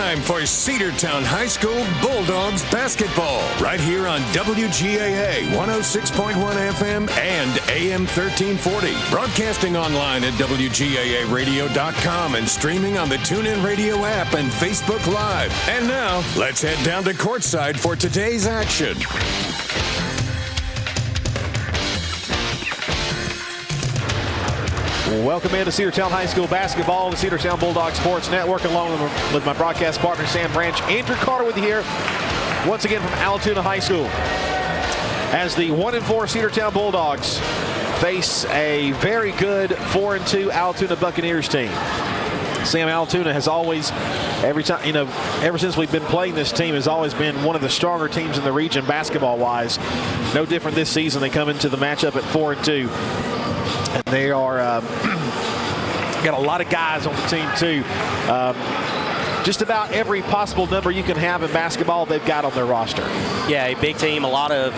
time for Cedartown High School Bulldogs basketball right here on WGAA 106.1 FM and AM 1340. Broadcasting online at WGAAradio.com and streaming on the TuneIn Radio app and Facebook Live. And now, let's head down to courtside for today's action. Welcome into Cedartown High School basketball on the Cedartown Bulldogs Sports Network, along with my broadcast partner, Sam Branch. Andrew Carter with you here, once again from Allatoona High School. As the 1-4 Cedartown Bulldogs face a very good 4-2 Allatoona Buccaneers team. Sam, Allatoona has always, ever since we've been playing this team, has always been one of the stronger teams in the region basketball-wise. No different this season. They come into the matchup at 4-2. And they are got a lot of guys on the team, too. Just about every possible number you can have in basketball, they've got on their roster. Yeah, a big team, a lot of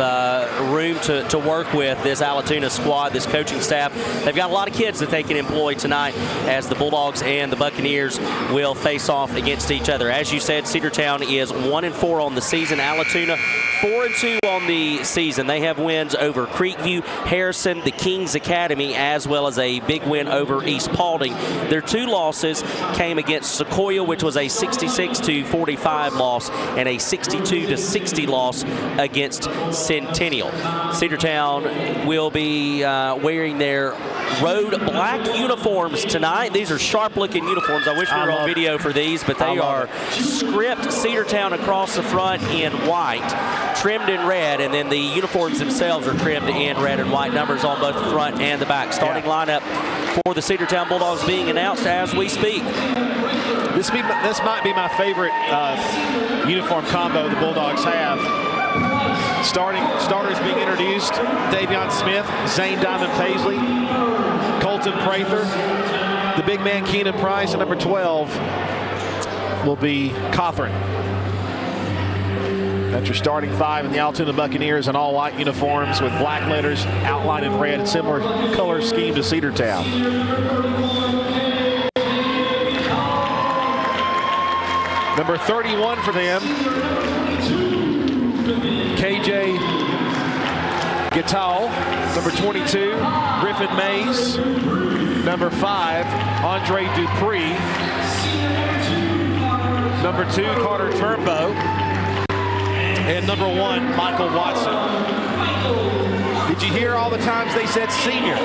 room to work with, this Allatoona squad, this coaching staff. They've got a lot of kids that they can employ tonight as the Bulldogs and the Buccaneers will face off against each other. As you said, Cedartown is 1-4 on the season. Allatoona 4-2 on the season. They have wins over Creekview, Harrison, the Kings Academy, as well as a big win over East Paulding. Their two losses came against Sequoia, which was a 66-45 loss, and a 62-60 loss against Centennial. Cedartown will be wearing their road black uniforms tonight. These are sharp-looking uniforms. I wish we were on video for these, but they are script Cedartown across the front in white, trimmed in red, and then the uniforms themselves are trimmed in red and white. Numbers on both the front and the back. Starting lineup for the Cedartown Bulldogs being announced as we speak. This might be my favorite uniform combo the Bulldogs have. Starters being introduced: Davion Smith, Zane Diamond Paisley, Colton Prather, the big man Keenan Price, and number 12 will be Cothran. That's your starting five in the Allatoona Buccaneers in all white uniforms with black letters outlined in red, and similar color scheme to Cedartown. Number 31 for them, KJ Gittal. Number 22, Griffin Mays. Number 5, Andre Dupree. Number 2, Carter Turnbow. And number 1, Michael Watson. Did you hear all the times they said senior?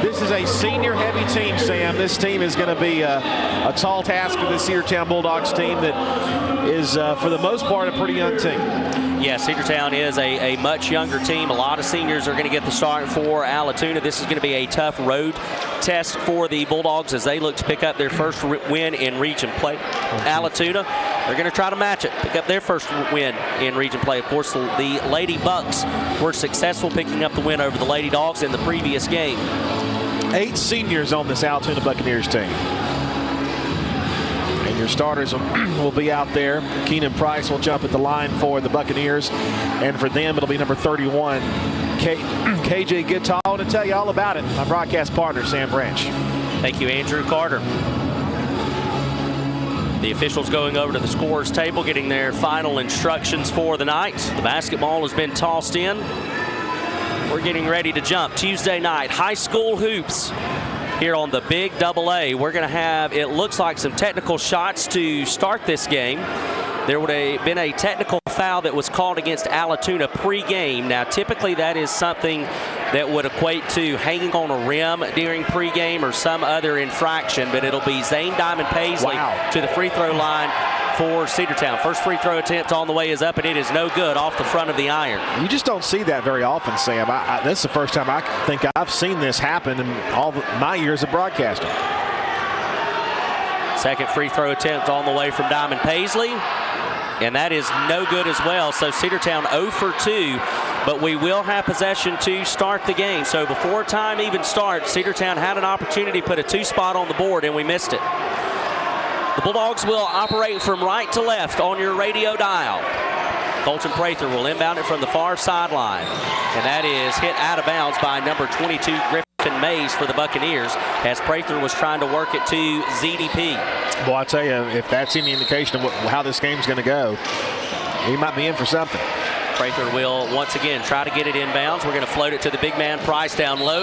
This is a senior-heavy team, Sam. This team is going to be a tall task for this Cedartown Bulldogs team that is, for the most part, a pretty young team. Yeah, Cedartown is a much younger team. A lot of seniors are going to get the start for Allatoona. This is going to be a tough road test for the Bulldogs as they look to pick up their first win in region play. Allatoona, they're going to try to match it, pick up their first win in region play. Of course, the Lady Bucks were successful picking up the win over the Lady Dogs in the previous game. 8 seniors on this Allatoona Buccaneers team. And your starters will be out there. Keenan Price will jump at the line for the Buccaneers. And for them, it'll be number 31, KJ Gittal. To tell you all about it, my broadcast partner, Sam Branch. Thank you, Andrew Carter. The officials going over to the scorer's table, getting their final instructions for the night. The basketball has been tossed in. We're getting ready to jump. Tuesday night, high school hoops here on the Big AA. We're going to have, it looks like, some technical shots to start this game. There would have been a technical foul that was called against Allatoona pregame. Now, typically that is something that would equate to hanging on a rim during pregame or some other infraction, but it'll be Zane Diamond Paisley to the free throw line for Cedartown. First free throw attempt on the way is up, and it is no good off the front of the iron. You just don't see that very often, Sam. This is the first time I think I've seen this happen in all my years of broadcasting. Second free throw attempt on the way from Diamond Paisley, and that is no good as well. So Cedartown 0 for 2, but we will have possession to start the game. So before time even starts, Cedartown had an opportunity to put a 2 spot on the board, and we missed it. The Bulldogs will operate from right to left on your radio dial. Colton Prather will inbound it from the far sideline, and that is hit out of bounds by number 22, Griffin Stephen Mays for the Buccaneers as Prather was trying to work it to ZDP. Well, I tell you, if that's any indication of how this game's going to go, he might be in for something. Prather will once again try to get it inbounds. We're going to float it to the big man, Price, down low.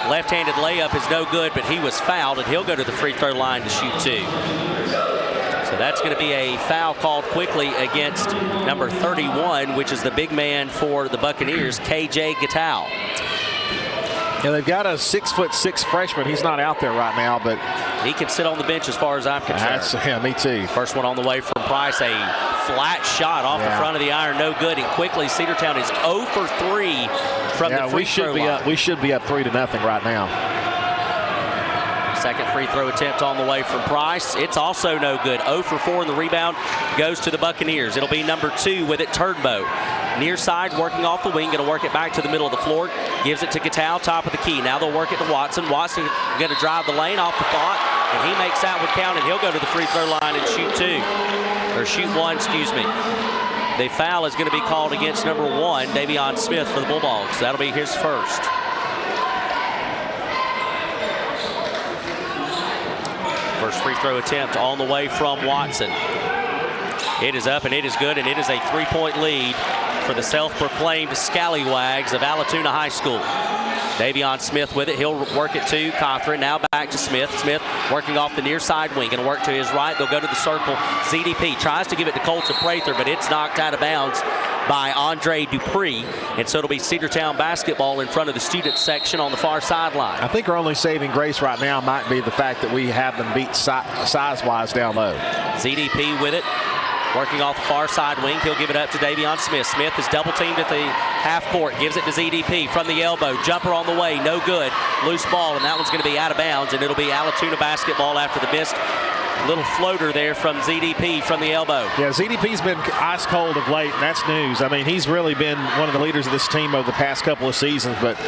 Left-handed layup is no good, but he was fouled, and he'll go to the free throw line to shoot 2. So that's going to be a foul called quickly against number 31, which is the big man for the Buccaneers, KJ Gattal. Yeah, they've got a 6'6" freshman. He's not out there right now, but he can sit on the bench as far as I'm concerned. Yeah, me too. First one on the way from Price, a flat shot off the front of the iron, no good. And quickly, Cedartown is 0 for 3 from the free throw line. We should be up 3-0 right now. Second free throw attempt on the way from Price. It's also no good. 0 for 4, and the rebound goes to the Buccaneers. It'll be number 2 with it, Turnbow. Near side, working off the wing, going to work it back to the middle of the floor. Gives it to Gattal, top of the key. Now they'll work it to Watson. Watson going to drive the lane off the thought, and he makes that one count, and he'll go to the free throw line and shoot 2. Or shoot 1, excuse me. The foul is going to be called against number 1, Davion Smith for the Bulldogs. That'll be his first. First free throw attempt on the way from Watson. It is up and it is good, and it is a 3-point lead for the self-proclaimed scallywags of Allatoona High School. Davion Smith with it. He'll work it to Cothran. Now back to Smith. Smith working off the near side wing. Going to work to his right. They'll go to the circle. ZDP tries to give it to Colton Prather, but it's knocked out of bounds by Andre Dupree. And so it'll be Cedartown basketball in front of the student section on the far sideline. I think our only saving grace right now might be the fact that we have them beat size-wise down low. ZDP with it. Working off the far side wing, he'll give it up to Davion Smith. Smith is double teamed at the half court, gives it to ZDP from the elbow. Jumper on the way, no good. Loose ball, and that one's going to be out of bounds, and it'll be Allatoona basketball after the missed little floater there from ZDP from the elbow. Yeah, ZDP's been ice cold of late, and that's news. I mean, he's really been one of the leaders of this team over the past couple of seasons, but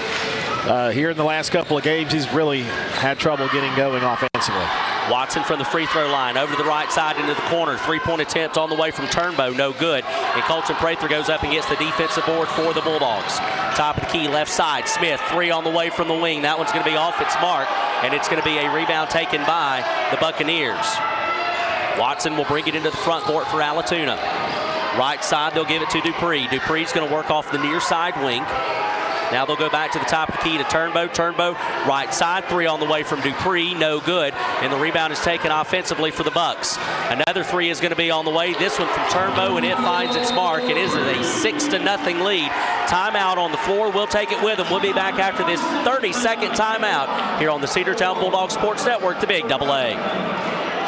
here in the last couple of games, he's really had trouble getting going offensively. Watson from the free throw line, over to the right side into the corner. 3-point attempt on the way from Turnbow, no good. And Colton Prather goes up and gets the defensive board for the Bulldogs. Top of the key, left side, Smith, 3 on the way from the wing. That one's going to be off its mark, and it's going to be a rebound taken by the Buccaneers. Watson will bring it into the front court for Allatoona. Right side, they'll give it to Dupree. Dupree's going to work off the near side wing. Now they'll go back to the top of the key to Turnbow. Turnbow, right side, 3 on the way from Dupree, no good. And the rebound is taken offensively for the Bucks. Another 3 is going to be on the way. This one from Turnbow, and it finds its mark. It is a 6-0 lead. Timeout on the floor. We'll take it with them. We'll be back after this 30-second timeout here on the Cedartown Bulldogs Sports Network, the Big Double A.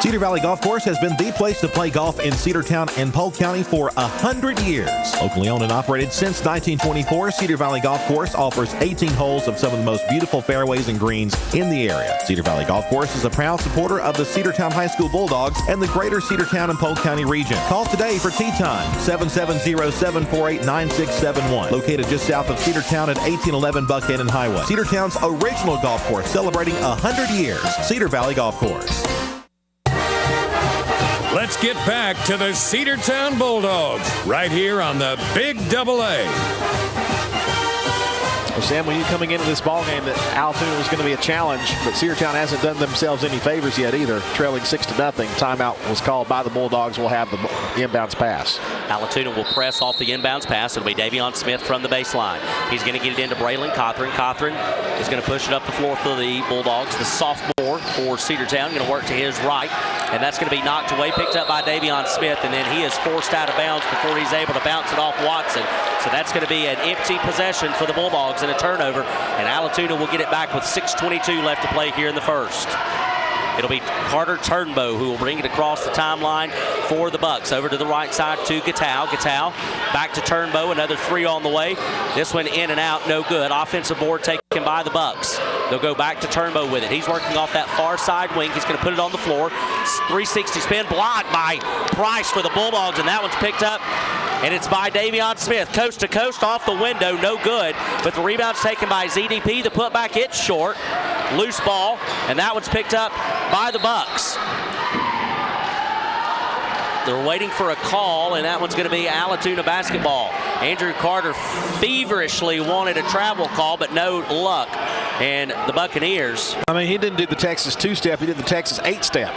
Cedar Valley Golf Course has been the place to play golf in Cedartown and Polk County for 100 years. Locally owned and operated since 1924, Cedar Valley Golf Course offers 18 holes of some of the most beautiful fairways and greens in the area. Cedar Valley Golf Course is a proud supporter of the Cedartown High School Bulldogs and the greater Cedartown and Polk County region. Call today for tee time, 770-748-9671. Located just south of Cedartown at 1811 Buckhannon Highway. Cedartown's original golf course celebrating 100 years. Cedar Valley Golf Course. Let's get back to the Cedartown Bulldogs right here on the Big Double A. Well, Sam, when you coming into this ballgame that Allatoona was going to be a challenge, but Cedartown hasn't done themselves any favors yet either, trailing 6-0. Timeout was called by the Bulldogs. Will have the inbounds pass. Allatoona will press off the inbounds pass. It'll be Davion Smith from the baseline. He's going to get it into Braylon Cothran. Cothran is going to push it up the floor for the Bulldogs. The sophomore for Cedartown going to work to his right, and that's going to be knocked away, picked up by Davion Smith, and then he is forced out of bounds before he's able to bounce it off Watson. So that's going to be an empty possession for the Bulldogs and a turnover, and Allatoona will get it back with 6:22 left to play here in the first. It'll be Carter Turnbow who will bring it across the timeline for the Bucks. Over to the right side to Gattal. Gattal back to Turnbow. Another 3 on the way. This one in and out, no good. Offensive board taken by the Bucks. They'll go back to Turnbow with it. He's working off that far side wing. He's going to put it on the floor. 360 spin, blocked by Price for the Bulldogs, and that one's picked up. And it's by Davion Smith. Coast to coast off the window, no good. But the rebound's taken by ZDP. The putback, it's short. Loose ball, and that one's picked up by the Bucks. They're waiting for a call, and that one's going to be Allatoona basketball. Andrew Carter feverishly wanted a travel call, but no luck. And the Buccaneers. I mean, he didn't do the Texas 2-step. He did the Texas 8-step.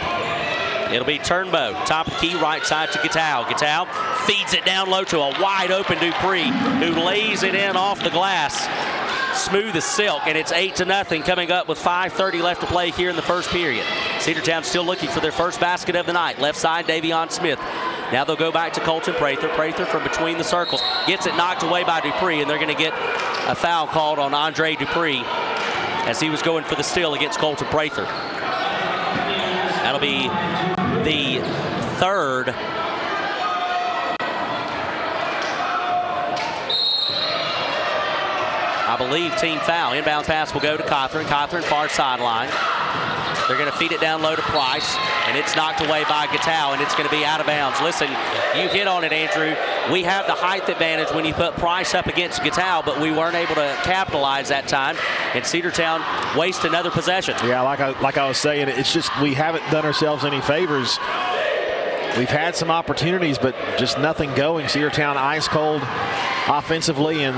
It'll be Turnbow. Top of the key, right side to Gatow. Gatow feeds it down low to a wide open Dupree, who lays it in off the glass. Smooth as silk, and it's 8-0 coming up with 5:30 left to play here in the first period. Cedartown still looking for their first basket of the night. Left side, Davion Smith. Now they'll go back to Colton Prather. Prather from between the circles. Gets it knocked away by Dupree, and they're going to get a foul called on Andre Dupree as he was going for the steal against Colton Prather. That'll be the third. I believe team foul. Inbound pass will go to Cawthorn. Cawthorn far sideline. They're going to feed it down low to Price, and it's knocked away by Gatow, and it's going to be out of bounds. Listen, you hit on it, Andrew. We have the height advantage when you put Price up against Gatow, but we weren't able to capitalize that time, and Cedartown waste another possession. Yeah, like I was saying, it's just we haven't done ourselves any favors. We've had some opportunities, but just nothing going. Cedartown ice cold offensively, and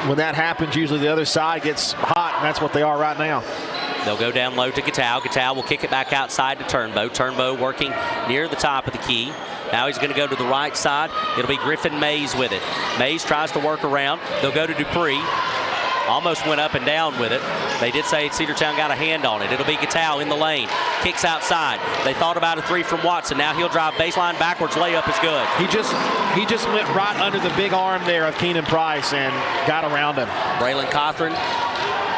when that happens, usually the other side gets hot, and that's what they are right now. They'll go down low to Gatow. Gatow will kick it back outside to Turnbow. Turnbow working near the top of the key. Now he's going to go to the right side. It'll be Griffin Mays with it. Mays tries to work around. They'll go to Dupree. Almost went up and down with it. They did say Cedartown got a hand on it. It'll be Gatow in the lane. Kicks outside. They thought about a three from Watson. Now he'll drive baseline backwards. Layup is good. He just went right under the big arm there of Keenan Price and got around him. Braylon Cawthorn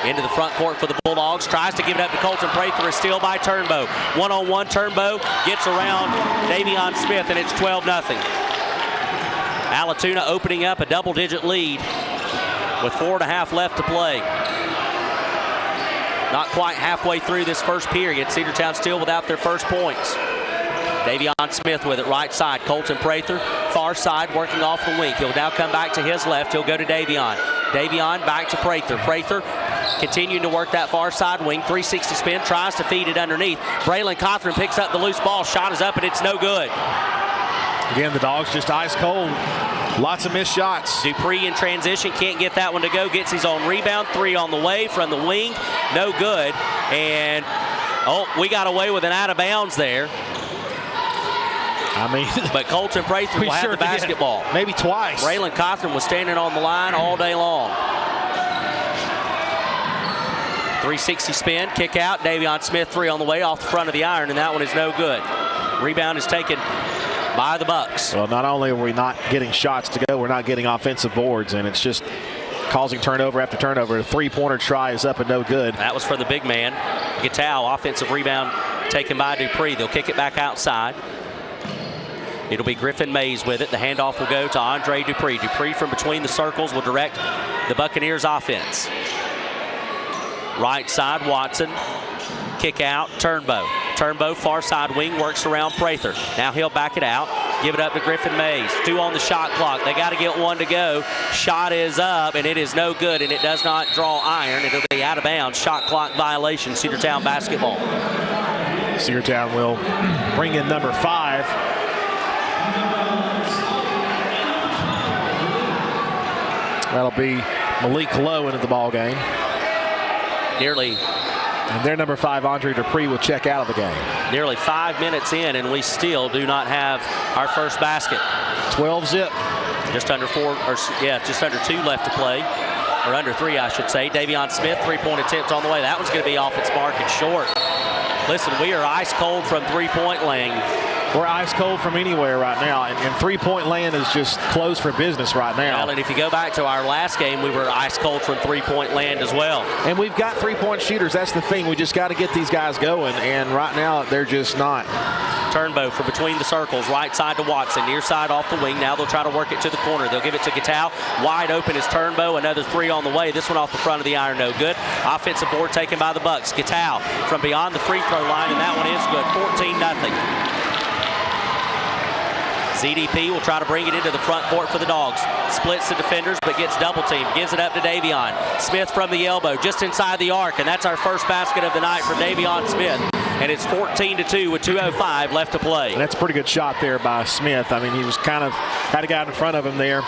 into the front court for the Bulldogs. Tries to give it up to Colton Prather. A steal by Turnbow. One-on-one, Turnbow gets around Davion Smith, and it's 12-0. Allatoona opening up a double-digit lead with 4.5 left to play. Not quite halfway through this first period. Cedartown still without their first points. Davion Smith with it right side. Colton Prather, far side, working off the wing. He'll now come back to his left. He'll go to Davion. Davion back to Prather. Prather continuing to work that far side wing. 360 spin, tries to feed it underneath. Braylon Cawthorn picks up the loose ball. Shot is up, and it's no good. Again, the Dogs just ice cold. Lots of missed shots. Dupree in transition, can't get that one to go. Gets his own rebound. Three on the way from the wing. No good. And, we got away with an out of bounds there. I mean, but Colton Prather will have the basketball. Maybe twice. Braylon Cawthorn was standing on the line all day long. 360 spin, kick out. Davion Smith, three on the way off the front of the iron, and that one is no good. Rebound is taken by the Bucks. Well, not only are we not getting shots to go, we're not getting offensive boards, and it's just causing turnover after turnover. A three-pointer try is up and no good. That was for the big man. Gatow, offensive rebound taken by Dupree. They'll kick it back outside. It'll be Griffin Mays with it. The handoff will go to Andre Dupree. Dupree from between the circles will direct the Buccaneers offense. Right side, Watson. Kick out, Turnbow. Turnbow, far side wing, works around Prather. Now he'll back it out. Give it up to Griffin Mays. 2 on the shot clock. They got to get 1 to go. Shot is up, and it is no good, and it does not draw iron. It'll be out of bounds. Shot clock violation, Cedartown basketball. Cedartown will bring in number 5. That'll be Malik Lowe into the ball game. And their number 5, Andre Dupree, will check out of the game. Nearly 5 minutes in, and we still do not have our first basket. 12 zip. Just under 2 left to play. Or under 3, I should say. Davion Smith, three-point attempt on the way. That one's going to be off its mark and short. Listen, we are ice cold from three-point land. We're ice cold from anywhere right now, and three-point land is just closed for business right now. Well, and if you go back to our last game, we were ice cold from three-point land as well. And we've got three-point shooters. That's the thing. We just got to get these guys going, and right now they're just not. Turnbow from between the circles, right side to Watson, near side off the wing. Now they'll try to work it to the corner. They'll give it to Gatow. Wide open is Turnbow. Another 3 on the way. This one off the front of the iron, no good. Offensive board taken by the Bucks. Gatow from beyond the free throw line, and that one is good. 14-0. ZDP will try to bring it into the front court for the Dogs. Splits the defenders, but gets double teamed. Gives it up to Davion. Smith from the elbow, just inside the arc, and that's our first basket of the night for Davion Smith. And it's 14-2 with 2:05 left to play. And that's a pretty good shot there by Smith. I mean, he was had a guy in front of him there.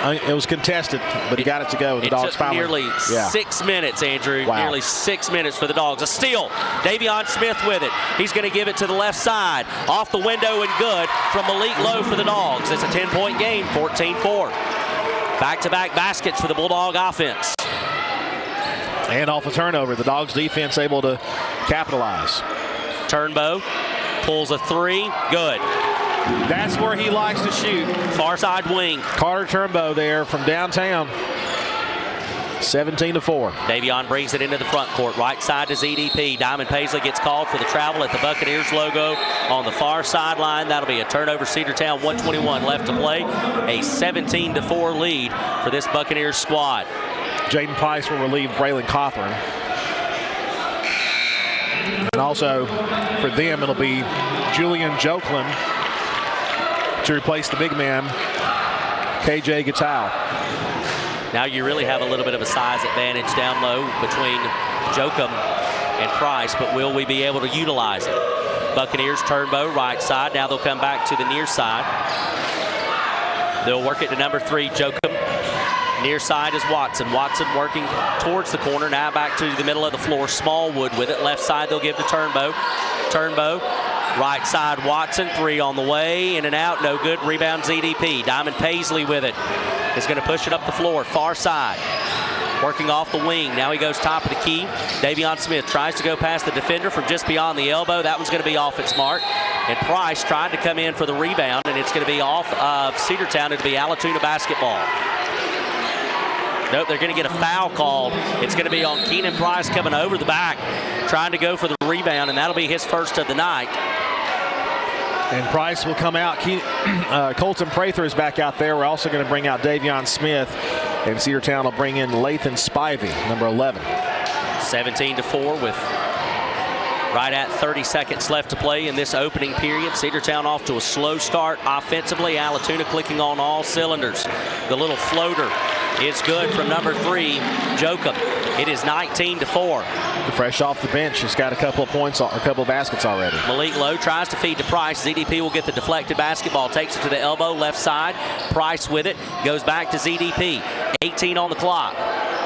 It was contested, but he got it to go. The Dogs finally. Nearly 6 minutes, Andrew. Wow. Nearly 6 minutes for the Dogs. A steal. Davion Smith with it. He's going to give it to the left side. Off the window and good from Malik Lowe for the Dogs. It's a 10-point game, 14-4. Back-to-back baskets for the Bulldog offense. And off a turnover, the Dogs defense able to capitalize. Turnbow pulls a three. Good. That's where he likes to shoot. Far side wing. Carter Turnbow there from downtown. 17-4. Davion brings it into the front court. Right side to ZDP. Diamond Paisley gets called for the travel at the Buccaneers logo on the far sideline. That'll be a turnover. Cedartown, 1:21 left to play. A 17-4 lead for this Buccaneers squad. Jaden Price will relieve Braylon Cawthorn. And also for them, it'll be Julian Joklin to replace the big man, KJ Gattal. Now you really have a little bit of a size advantage down low between Jokum and Price, but will we be able to utilize it? Buccaneers Turnbow right side. Now they'll come back to the near side. They'll work it to number 3, Jokum. Near side is Watson. Watson working towards the corner. Now back to the middle of the floor. Smallwood with it. Left side they'll give to Turnbow. Turnbow. Right side, Watson, 3 on the way, in and out, no good. Rebound ZDP. Diamond Paisley with it. Is going to push it up the floor, far side. Working off the wing. Now he goes top of the key. Davion Smith tries to go past the defender from just beyond the elbow. That one's going to be off its mark. And Price tried to come in for the rebound, and it's going to be off of Cedartown. It'll be Allatoona basketball. Nope, they're going to get a foul called. It's going to be on Keenan Price coming over the back, trying to go for the rebound, and that'll be his first of the night. And Price will come out. Colton Prather is back out there. We're also going to bring out Davion Smith. And Cedartown will bring in Lathan Spivey, number 11. 17-4 with right at 30 seconds left to play in this opening period. Cedartown off to a slow start offensively. Allatoona clicking on all cylinders. The little floater is good from number 3, Jokum. It is 19-4. Fresh off the bench, he's got a couple of points, a couple of baskets already. Malik Lowe tries to feed to Price. ZDP will get the deflected basketball, takes it to the elbow, left side. Price with it, goes back to ZDP. 18 on the clock.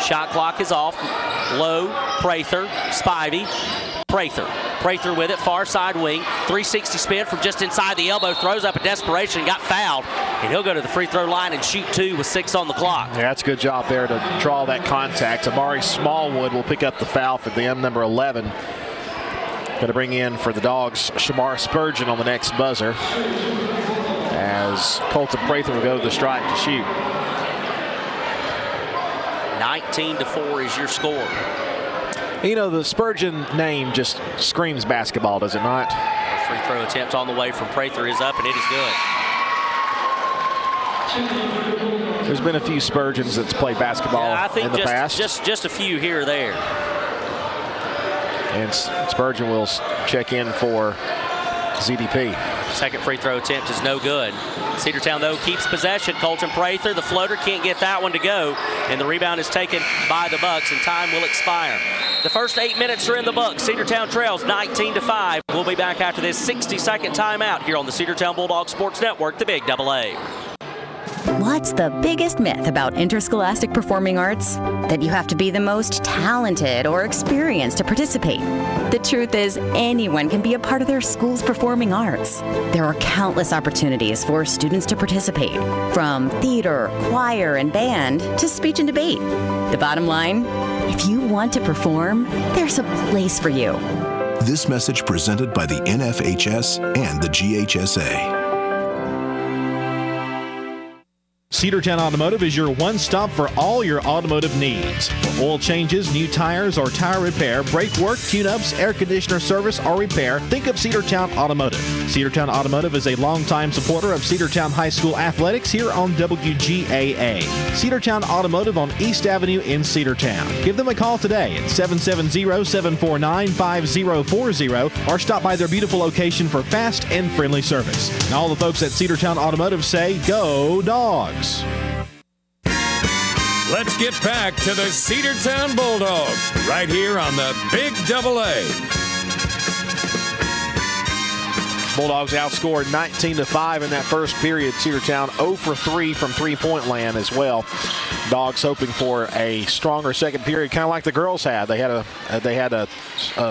Shot clock is off. Lowe, Prather, Spivey. Prather with it, far side wing. 360 spin from just inside the elbow, throws up a desperation, got fouled. And he'll go to the free throw line and shoot 2 with 6 on the clock. Yeah, that's a good job there to draw that contact. Amari Smallwood will pick up the foul for them, number 11. Going to bring in for the Dogs Shamar Spurgeon on the next buzzer, as Colton Prather will go to the strike to shoot. 19-4 is your score. You know, the Spurgeon name just screams basketball, does it not? Free throw attempt on the way from Prather is up, and it is good. There's been a few Spurgeons that's played basketball in the past. Just a few here or there. And Spurgeon will check in for ZDP. Second free throw attempt is no good. Cedartown, though, keeps possession. Colton Prather, the floater, can't get that one to go. And the rebound is taken by the Bucks, and time will expire. The first 8 minutes are in the Bucks. Cedartown trails 19-5. We'll be back after this 60-second timeout here on the Cedartown Bulldogs Sports Network, the Big AA. What's the biggest myth about interscholastic performing arts? That you have to be the most talented or experienced to participate. The truth is, anyone can be a part of their school's performing arts. There are countless opportunities for students to participate, from theater, choir, and band to speech and debate. The bottom line, if you want to perform, there's a place for you. This message presented by the NFHS and the GHSA. Cedartown Automotive is your one stop for all your automotive needs. For oil changes, new tires, or tire repair, brake work, tune-ups, air conditioner service, or repair, think of Cedartown Automotive. Cedartown Automotive is a longtime supporter of Cedartown High School athletics here on WGAA. Cedartown Automotive on East Avenue in Cedartown. Give them a call today at 770-749-5040 or stop by their beautiful location for fast and friendly service. And all the folks at Cedartown Automotive say, go Dogs! Let's get back to the Cedartown Bulldogs right here on the Big Double A. Bulldogs outscored 19-5 in that first period. Cedartown 0 for 3 from three-point land as well. Dogs hoping for a stronger second period, kind of like the girls had. They had a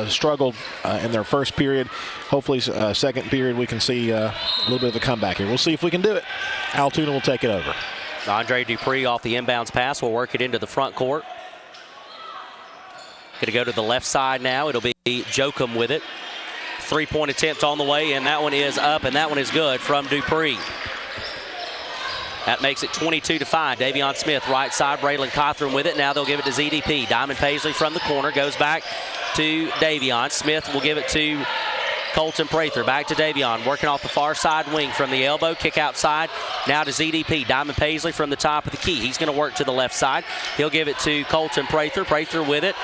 struggle in their first period. Hopefully, second period we can see a little bit of a comeback here. We'll see if we can do it. Allatoona will take it over. Andre Dupree off the inbounds pass will work it into the front court. Going to go to the left side now. It'll be Jokum with it. Three-point attempt on the way, and that one is up, and that one is good from Dupree. That makes it 22-5. Davion Smith, right side. Braylon Cothran with it. Now they'll give it to ZDP. Diamond Paisley from the corner goes back to Davion. Smith will give it to Colton Prather. Back to Davion, working off the far side wing from the elbow. Kick outside. Now to ZDP. Diamond Paisley from the top of the key. He's going to work to the left side. He'll give it to Colton Prather. Prather with it.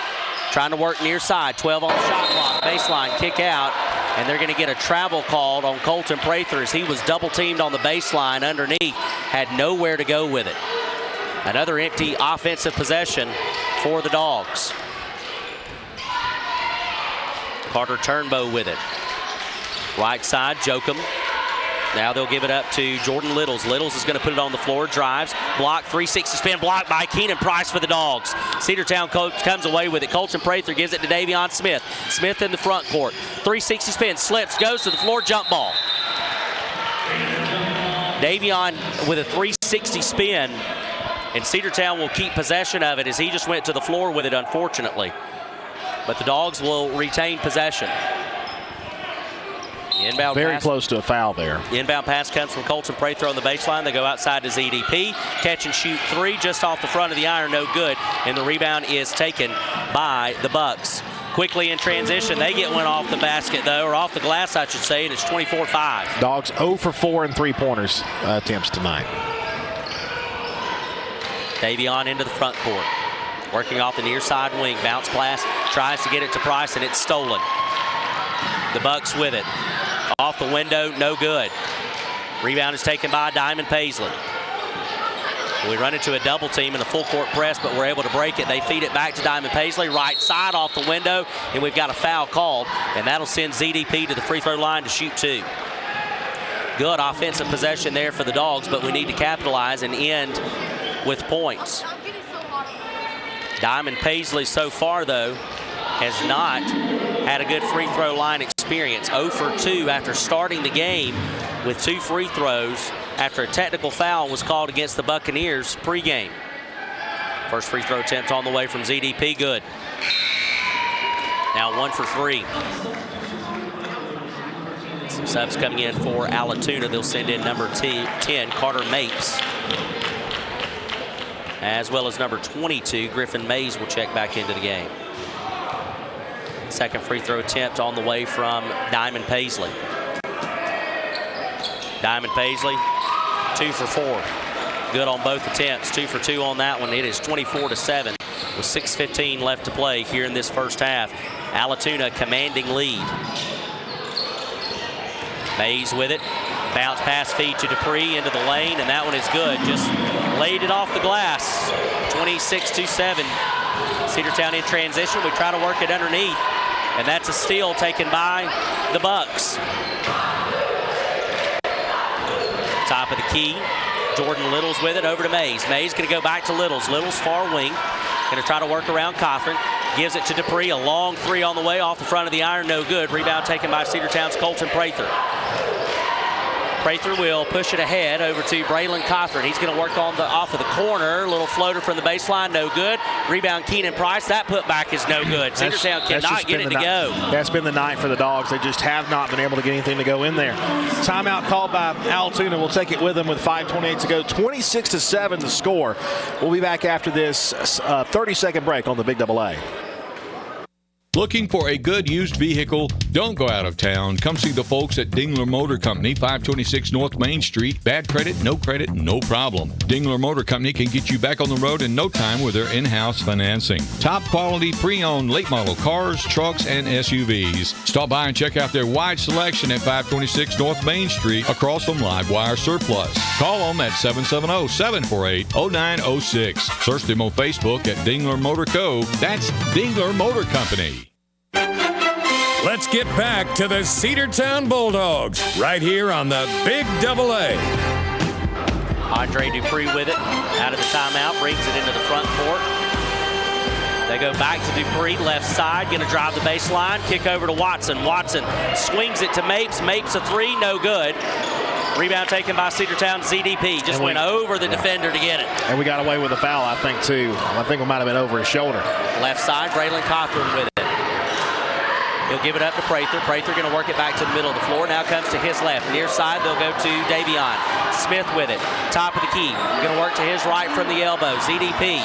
Trying to work near side. 12 on the shot clock. Baseline kick out. And they're going to get a travel called on Colton Prather as he was double teamed on the baseline underneath. Had nowhere to go with it. Another empty offensive possession for the Dogs. Carter Turnbow with it. Right side, Jokum. Now they'll give it up to Jordan Littles. Littles is going to put it on the floor, drives, block, 360 spin, blocked by Keenan Price for the Dogs. Cedartown comes away with it. Colton Prather gives it to Davion Smith. Smith in the front court. 360 spin, slips, goes to the floor, jump ball. Davion with a 360 spin, and Cedartown will keep possession of it as he just went to the floor with it, unfortunately. But the Dogs will retain possession. Inbound Very pass. Close to a foul there. The inbound pass comes from Colton Prather on the baseline. They go outside to ZDP. Catch and shoot three just off the front of the iron, no good. And the rebound is taken by the Bucks. Quickly in transition, they get one off the basket, though, or off the glass, I should say, and it's 24-5. Dogs 0 for 4 in three-pointers attempts tonight. Davion into the front court. Working off the near side wing. Bounce pass, tries to get it to Price, and it's stolen. The Bucks with it. Off the window, no good. Rebound is taken by Diamond Paisley. We run into a double team in a full court press, but we're able to break it. They feed it back to Diamond Paisley, right side off the window, and we've got a foul called, and that'll send ZDP to the free throw line to shoot two. Good offensive possession there for the Dogs, but we need to capitalize and end with points. Diamond Paisley so far, though, has not had a good free throw line experience. 0 for 2 after starting the game with 2 free throws after a technical foul was called against the Buccaneers pregame. First free throw attempt on the way from ZDP, good. Now 1 for 3. Some subs coming in for Allatoona. They'll send in number 10, Carter Mapes, as well as number 22, Griffin Mays will check back into the game. Second free throw attempt on the way from Diamond Paisley. Diamond Paisley, 2 for 4. Good on both attempts, 2 for 2 on that one. It is 24-7 with 6:15 left to play here in this first half. Allatoona commanding lead. Mays with it. Bounce pass feed to Dupree into the lane, and that one is good. Just laid it off the glass. 26-7. Cedartown in transition. We try to work it underneath, and that's a steal taken by the Bucks. Top of the key. Jordan Littles with it over to Mays. Mays going to go back to Littles. Littles far wing. Going to try to work around Cothran. Gives it to Dupree. A long three on the way off the front of the iron. No good. Rebound taken by Cedartown's Colton Prather. Prather will push it ahead over to Braylon Cothran. He's going to work on off of the corner. Little floater from the baseline, no good. Rebound, Keenan Price. That putback is no good. Cedartown cannot get it to go. That's been the night for the Dogs. They just have not been able to get anything to go in there. Timeout called by Allatoona. We'll take it with them with 5:28 to go. 26-7 the score. We'll be back after this 30-second break on the Big Double A. Looking for a good used vehicle? Don't go out of town. Come see the folks at Dingler Motor Company, 526 North Main Street. Bad credit, no problem. Dingler Motor Company can get you back on the road in no time with their in-house financing. Top quality pre-owned late model cars, trucks, and SUVs. Stop by and check out their wide selection at 526 North Main Street across from Livewire Surplus. Call them at 770-748-0906. Search them on Facebook at Dingler Motor Co. That's Dingler Motor Company. Let's get back to the Cedartown Bulldogs right here on the Big Double A. Andre Dupree with it out of the timeout, brings it into the front court. They go back to Dupree, left side, going to drive the baseline, kick over to Watson. Watson swings it to Mapes. Mapes a three, no good. Rebound taken by Cedartown. ZDP just went over the defender to get it. And we got away with a foul, I think, too. I think it might have been over his shoulder. Left side, Braylon Cothran with it. He'll give it up to Prather. Prather going to work it back to the middle of the floor. Now comes to his left. Near side, they'll go to Davion. Smith with it. Top of the key. Going to work to his right from the elbow. ZDP.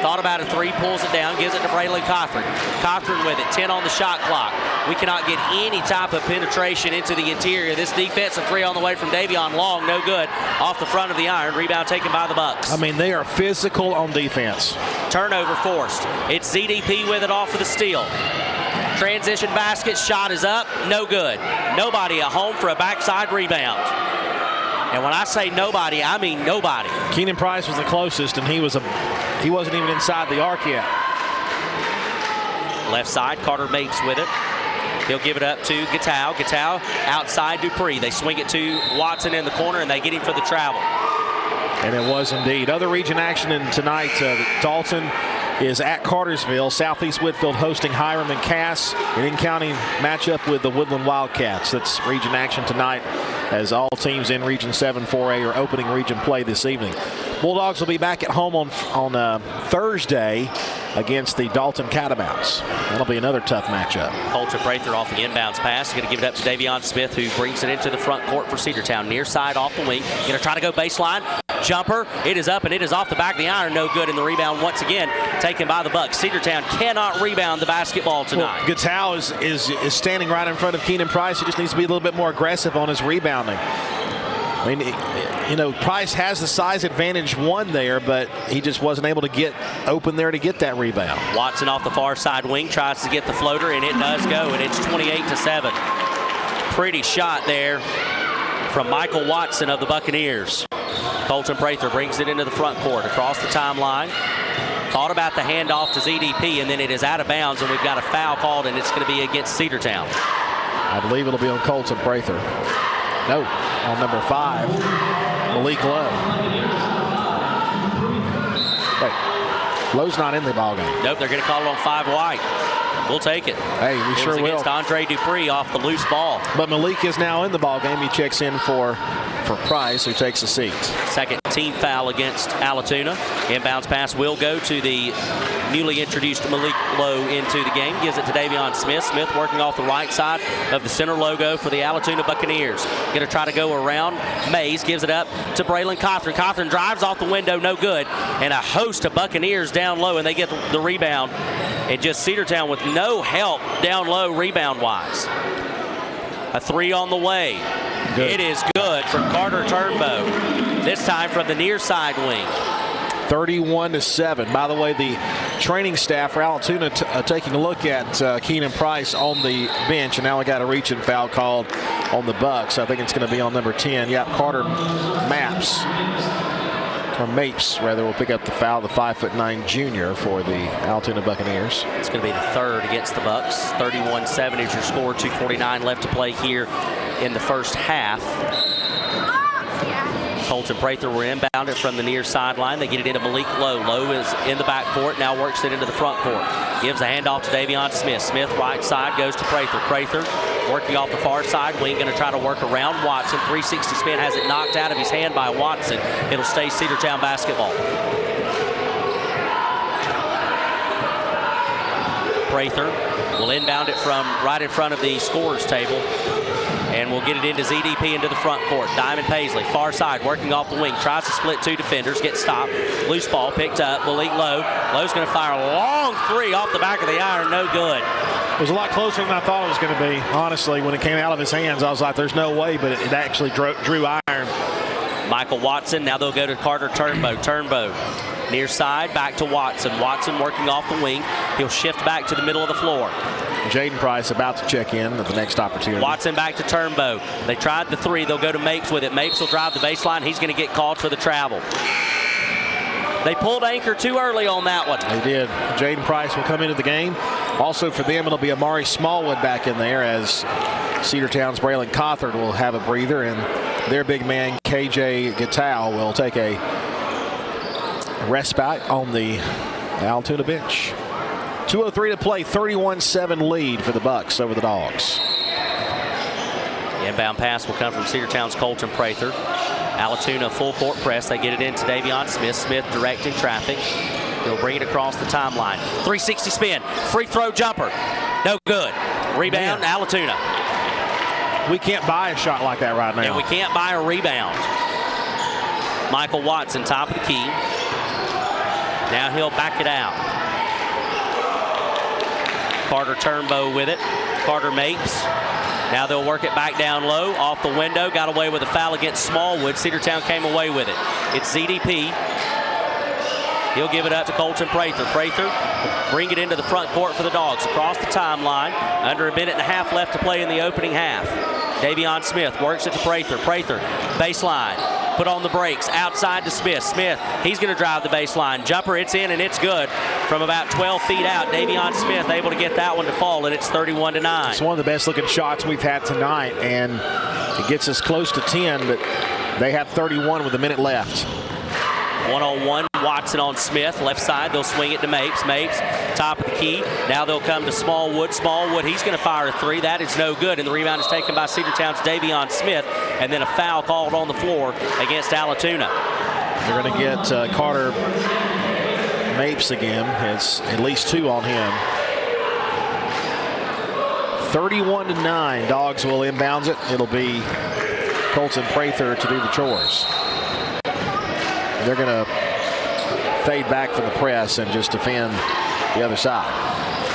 Thought about a three, pulls it down, gives it to Braylon Cothran. Cothran with it, 10 on the shot clock. We cannot get any type of penetration into the interior. This defensive three on the way from Davion Long, no good. Off the front of the iron, rebound taken by the Bucks. I mean, they are physical on defense. Turnover forced. It's ZDP with it off of the steal. Transition basket, shot is up, no good. Nobody at home for a backside rebound. And when I say nobody, I mean nobody. Keenan Price was the closest, and he wasn't even inside the arc yet. Left side, Carter Mapes with it. He'll give it up to Gatau. Gatau outside Dupree. They swing it to Watson in the corner, and they get him for the travel. And it was indeed. Other region action in tonight, Dalton is at Cartersville. Southeast Whitfield hosting Hiram and Cass. An in-county matchup with the Woodland Wildcats. That's region action tonight as all teams in Region 7 4A are opening region play this evening. Bulldogs will be back at home on Thursday against the Dalton Catamounts. That'll be another tough matchup. Colter Prather off the inbounds pass. Going to give it up to Davion Smith, who brings it into the front court for Cedartown. Near side off the wing. Going to try to go baseline. Jumper. It is up and it is off the back of the iron. No good. And the rebound once again taken by the Bucks. Cedartown cannot rebound the basketball tonight. Well, Gatau is standing right in front of Keenan Price. He just needs to be a little bit more aggressive on his rebounding. I mean, you know, Price has the size advantage one there, but he just wasn't able to get open there to get that rebound. Watson off the far side wing tries to get the floater, and it does go, and it's 28-7. Pretty shot there from Michael Watson of the Buccaneers. Colton Prather brings it into the front court across the timeline. Thought about the handoff to ZDP, and then it is out of bounds, and we've got a foul called, and it's going to be against Cedartown. I believe it'll be on Colton Prather. No, on number 5, Malik Lowe. Wait, Lowe's not in the ballgame. Nope, they're going to call it on 5 white. We'll take it. Hey, we sure will. Against Andre Dupree off the loose ball. But Malik is now in the ballgame. He checks in for Price, who takes a seat. Second team foul against Allatoona. Inbounds pass will go to the newly introduced Malik Lowe into the game. Gives it to Davion Smith. Smith working off the right side of the center logo for the Allatoona Buccaneers. Going to try to go around Mays. Gives it up to Braylon Cothran. Cothran drives off the window, no good. And a host of Buccaneers down low, and they get the rebound. And just Cedartown with no help down low rebound-wise. A 3 on the way. Good. It is good from Carter Turnbow. This time from the near side wing. 31-7. By the way, the training staff for Allatoona taking a look at Keenan Price on the bench, and now we got a reach-in foul called on the Bucks. I think it's going to be on number 10. Yeah, Carter Mapes will pick up the foul, the 5'9" junior for the Allatoona Buccaneers. It's going to be the third against the Bucks. 31-7 is your score. 2:49 left to play here in the first half. Colton Colton Prather will inbound it from the near sideline. They get it into Malik Lowe. Lowe is in the backcourt, now works it into the front court. Gives a handoff to Davion Smith. Smith right side goes to Prather. Prather working off the far side wing, going to try to work around Watson. 360 spin, has it knocked out of his hand by Watson. It'll stay Cedartown basketball. Prather will inbound it from right in front of the scorer's table. And we'll get it into ZDP into the front court. Diamond Paisley, far side, working off the wing. Tries to split two defenders, gets stopped. Loose ball picked up. Malik Lowe. Lowe's going to fire a long three off the back of the iron. No good. It was a lot closer than I thought it was going to be. Honestly, when it came out of his hands, I was like, there's no way, but it actually drew iron. Michael Watson, now they'll go to Carter Turnbow. Turnbow, near side, back to Watson. Watson working off the wing. He'll shift back to the middle of the floor. Jaden Price about to check in at the next opportunity. Watson back to Turnbow. They tried the three. They'll go to Mapes with it. Mapes will drive the baseline. He's going to get called for the travel. They pulled anchor too early on that one. They did. Jaden Price will come into the game. Also for them, it'll be Amari Smallwood back in there as Cedartown's Braylon Cothard will have a breather, and their big man, KJ Gattal, will take a respite on the Allatoona bench. 2:03 to play, 31-7 lead for the Bucks over the Dogs. The inbound pass will come from Cedartown's Colton Prather. Allatoona full court press. They get it into Davion Smith. Smith directing traffic. He'll bring it across the timeline. 360 spin. Free throw jumper. No good. Rebound, Allatoona. We can't buy a shot like that right now. And we can't buy a rebound. Michael Watson, top of the key. Now he'll back it out. Carter Turnbow with it. Carter Mapes. Now they'll work it back down low. Off the window. Got away with a foul against Smallwood. Cedartown came away with it. It's ZDP. He'll give it up to Colton Prather. Prather bring it into the front court for the Dogs. Across the timeline. Under a minute and a half left to play in the opening half. Davion Smith works it to Prather. Prather, baseline. Put on the brakes. Outside to Smith. Smith, he's going to drive the baseline. Jumper, it's in and it's good. From about 12 feet out, Davion Smith able to get that one to fall, and it's 31-9. It's one of the best looking shots we've had tonight, and it gets us close to 10, but they have 31 with a minute left. One-on-one, Watson on Smith. Left side, they'll swing it to Mapes. Mapes, top of the key. Now they'll come to Smallwood. Smallwood, he's going to fire a three. That is no good, and the rebound is taken by Cedartown's Davion Smith, and then a foul called on the floor against Allatoona. They're going to get Carter Mapes again. It's at least two on him. 31-9. Dogs will inbounds it. It'll be Colton Prather to do the chores. They're going to fade back from the press and just defend the other side.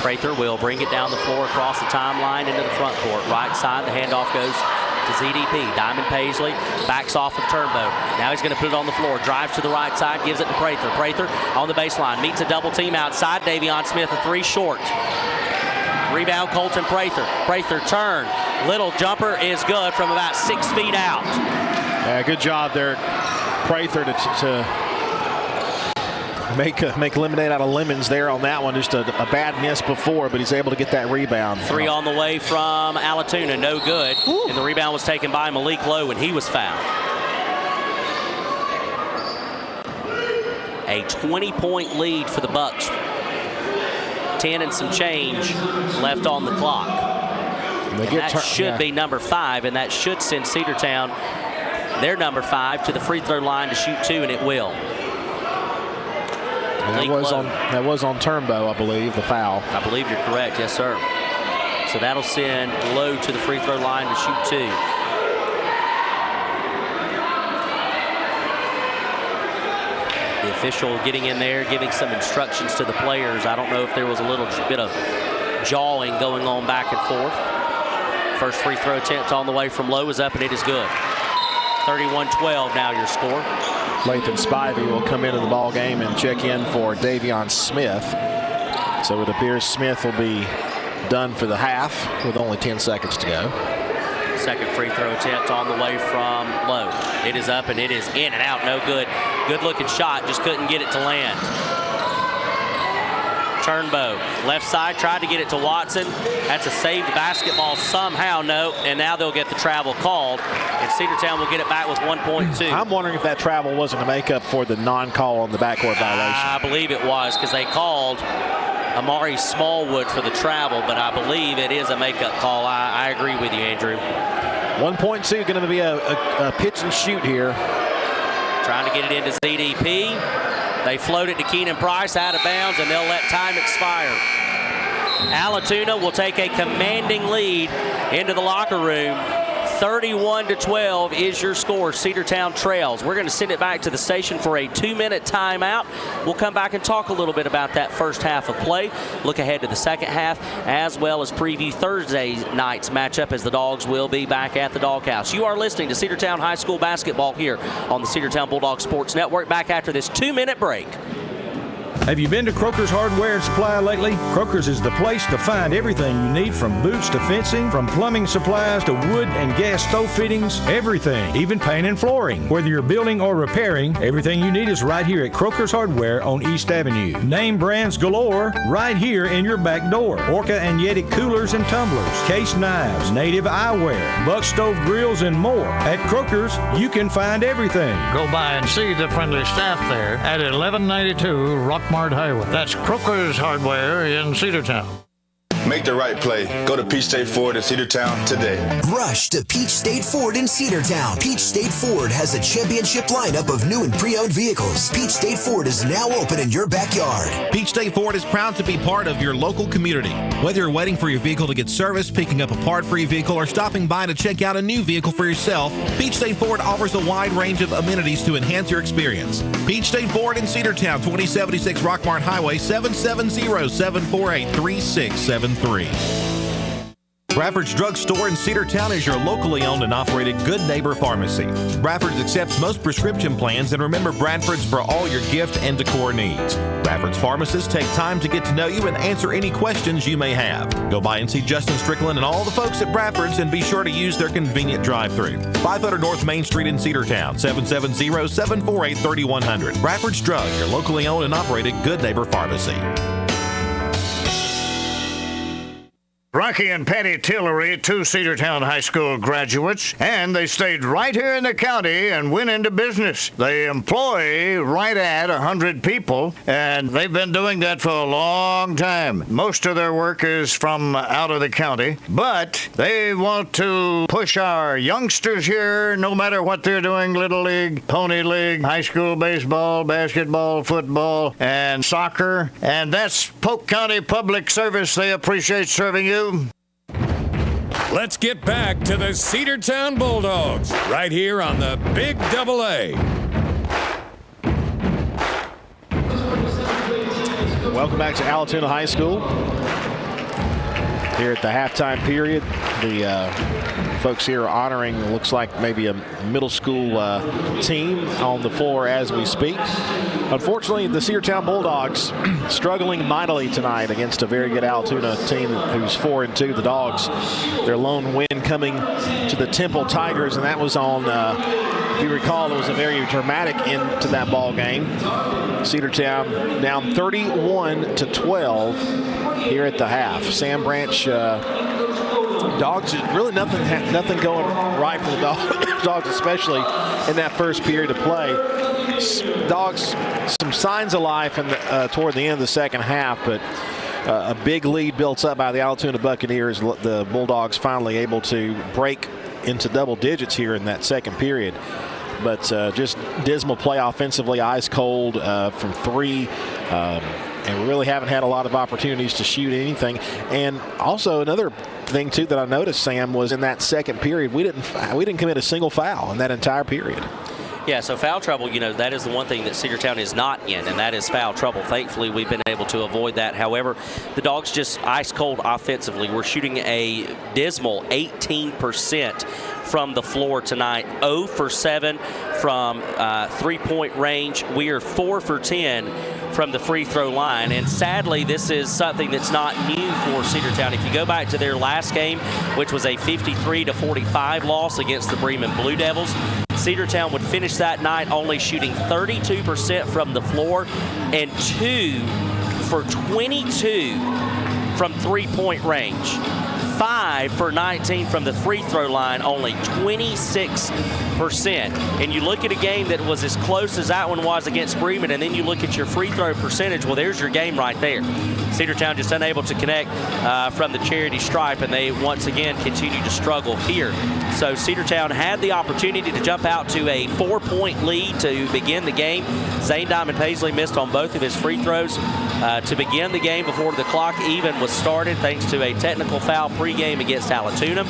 Prather will bring it down the floor across the timeline into the front court. Right side, the handoff goes to ZDP. Diamond Paisley backs off of Turnbow. Now he's going to put it on the floor. Drives to the right side, gives it to Prather. Prather on the baseline, meets a double team outside. Davion Smith, a three short. Rebound, Colton Prather. Prather turn. Little jumper is good from about 6 feet out. Yeah, good job there, Prather, to make lemonade out of lemons there on that one. Just a bad miss before, but he's able to get that rebound. Three on the way from Allatoona, no good. Woo. And the rebound was taken by Malik Lowe, and he was fouled. A 20-point lead for the Bucks. 10 and some change left on the clock. That should be number 5, and that should send Cedartown, their number 5, to the free throw line to shoot 2, and it will. That was on Turnbow, I believe, the foul. I believe you're correct, yes, sir. So that'll send Lowe to the free throw line to shoot 2. The official getting in there, giving some instructions to the players. I don't know if there was a little bit of jawing going on back and forth. First free throw attempt on the way from Lowe is up, and it is good. 31-12 now your score. Lathan Spivey will come into the ball game and check in for Davion Smith. So it appears Smith will be done for the half with only 10 seconds to go. Second free throw attempt on the way from Lowe. It is up and it is in and out, no good. Good looking shot, just couldn't get it to land. Turnbow, left side, tried to get it to Watson. That's a saved basketball somehow, no, and now they'll get the travel called, and Cedartown will get it back with 1.2. I'm wondering if that travel wasn't a makeup for the non-call on the backcourt violation. I believe it was, because they called Amari Smallwood for the travel, but I believe it is a makeup call. I agree with you, Andrew. 1.2 going to be a pitch and shoot here. Trying to get it into ZDP. They float it to Keenan Price out of bounds, and they'll let time expire. Allatoona will take a commanding lead into the locker room. 31-12 is your score. Cedartown trails. We're going to send it back to the station for a 2-minute timeout. We'll come back and talk a little bit about that first half of play, look ahead to the second half, as well as preview Thursday night's matchup as the Dogs will be back at the Doghouse. You are listening to Cedartown High School basketball here on the Cedartown Bulldogs Sports Network. Back after this 2-minute break. Have you been to Croker's Hardware and Supply lately? Croker's is the place to find everything you need, from boots to fencing, from plumbing supplies to wood and gas stove fittings, everything, even paint and flooring. Whether you're building or repairing, everything you need is right here at Croker's Hardware on East Avenue. Name brands galore right here in your back door. Orca and Yeti coolers and tumblers, case knives, native eyewear, buck stove grills, and more. At Croker's, you can find everything. Go by and see the friendly staff there at 1192 Rockmart Highway. That's Croker's Hardware in Cedartown. Make the right play. Go to Peach State Ford in Cedartown today. Rush to Peach State Ford in Cedartown. Peach State Ford has a championship lineup of new and pre-owned vehicles. Peach State Ford is now open in your backyard. Peach State Ford is proud to be part of your local community. Whether you're waiting for your vehicle to get serviced, picking up a part for your vehicle, or stopping by to check out a new vehicle for yourself, Peach State Ford offers a wide range of amenities to enhance your experience. Peach State Ford in Cedartown, 2076 Rockmart Highway, 770-748-3673. Bradford's Drug Store in Cedartown is your locally owned and operated good neighbor pharmacy. Bradford's accepts most prescription plans, and remember, Bradford's for all your gift and decor needs. Bradford's pharmacists take time to get to know you and answer any questions you may have. Go by and see Justin Strickland and all the folks at Bradford's, and be sure to use their convenient drive-thru. 500 North Main Street in Cedartown, 770-748-3100. Bradford's Drug, your locally owned and operated good neighbor pharmacy. Rocky and Patty Tillery, 2 Cedartown High School graduates, and they stayed right here in the county and went into business. They employ right at 100 people, and they've been doing that for a long time. Most of their work is from out of the county, but they want to push our youngsters here, no matter what they're doing, Little League, Pony League, high school baseball, basketball, football, and soccer, and that's Polk County Public Service. They appreciate serving you. Let's get back to the Cedartown Bulldogs right here on the Big Double A. Welcome back to Allatoona High School. Here at the halftime period, the folks here are honoring, looks like maybe a middle school team on the floor as we speak. Unfortunately, the Cedartown Bulldogs struggling mightily tonight against a very good Allatoona team who's 4-2. The Dogs, their lone win coming to the Temple Tigers, and that was on, if you recall, it was a very dramatic end to that ball game. Cedartown down 31-12 here at the half. Sam Branch, Dogs, really nothing going right for the Dogs, especially in that first period of play. Dogs, some signs of life toward the end of the second half, but a big lead built up by the Allatoona Buccaneers. The Bulldogs finally able to break into double digits here in that second period. But just dismal play offensively, ice cold from 3. And we really haven't had a lot of opportunities to shoot anything. And also another thing too that I noticed, Sam, was in that second period we didn't commit a single foul in that entire period. Yeah, so foul trouble, that is the one thing that Cedartown is not in, and that is foul trouble. Thankfully, we've been able to avoid that. However, the Dogs just ice cold offensively. We're shooting a dismal 18% from the floor tonight, 0 for 7 from three-point range. We are 4 for 10 from the free throw line, and sadly this is something that's not new for Cedartown. If you go back to their last game, which was a 53-45 loss against the Bremen Blue Devils, Cedartown would finish that night only shooting 32% from the floor and 2 for 22 from three-point range. 5 for 19 from the free throw line, only 26%. And you look at a game that was as close as that one was against Bremen, and then you look at your free throw percentage, well, there's your game right there. Cedartown just unable to connect from the charity stripe, and they once again continue to struggle here. So Cedartown had the opportunity to jump out to a 4-point lead to begin the game. Zane Diamond Paisley missed on both of his free throws to begin the game before the clock even was started, thanks to a technical foul pregame against Allatoona.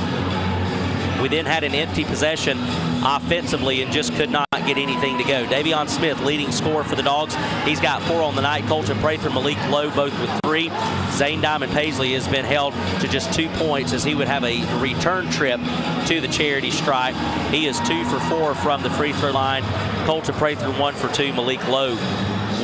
We then had an empty possession offensively and just could not get anything to go. Davion Smith, leading scorer for the Dogs. He's got 4 on the night. Colton Prather, Malik Lowe, both with 3. Zane Diamond Paisley has been held to just 2 points as he would have a return trip to the charity stripe. He is 2 for 4 from the free throw line. Colton Prather, 1 for 2. Malik Lowe,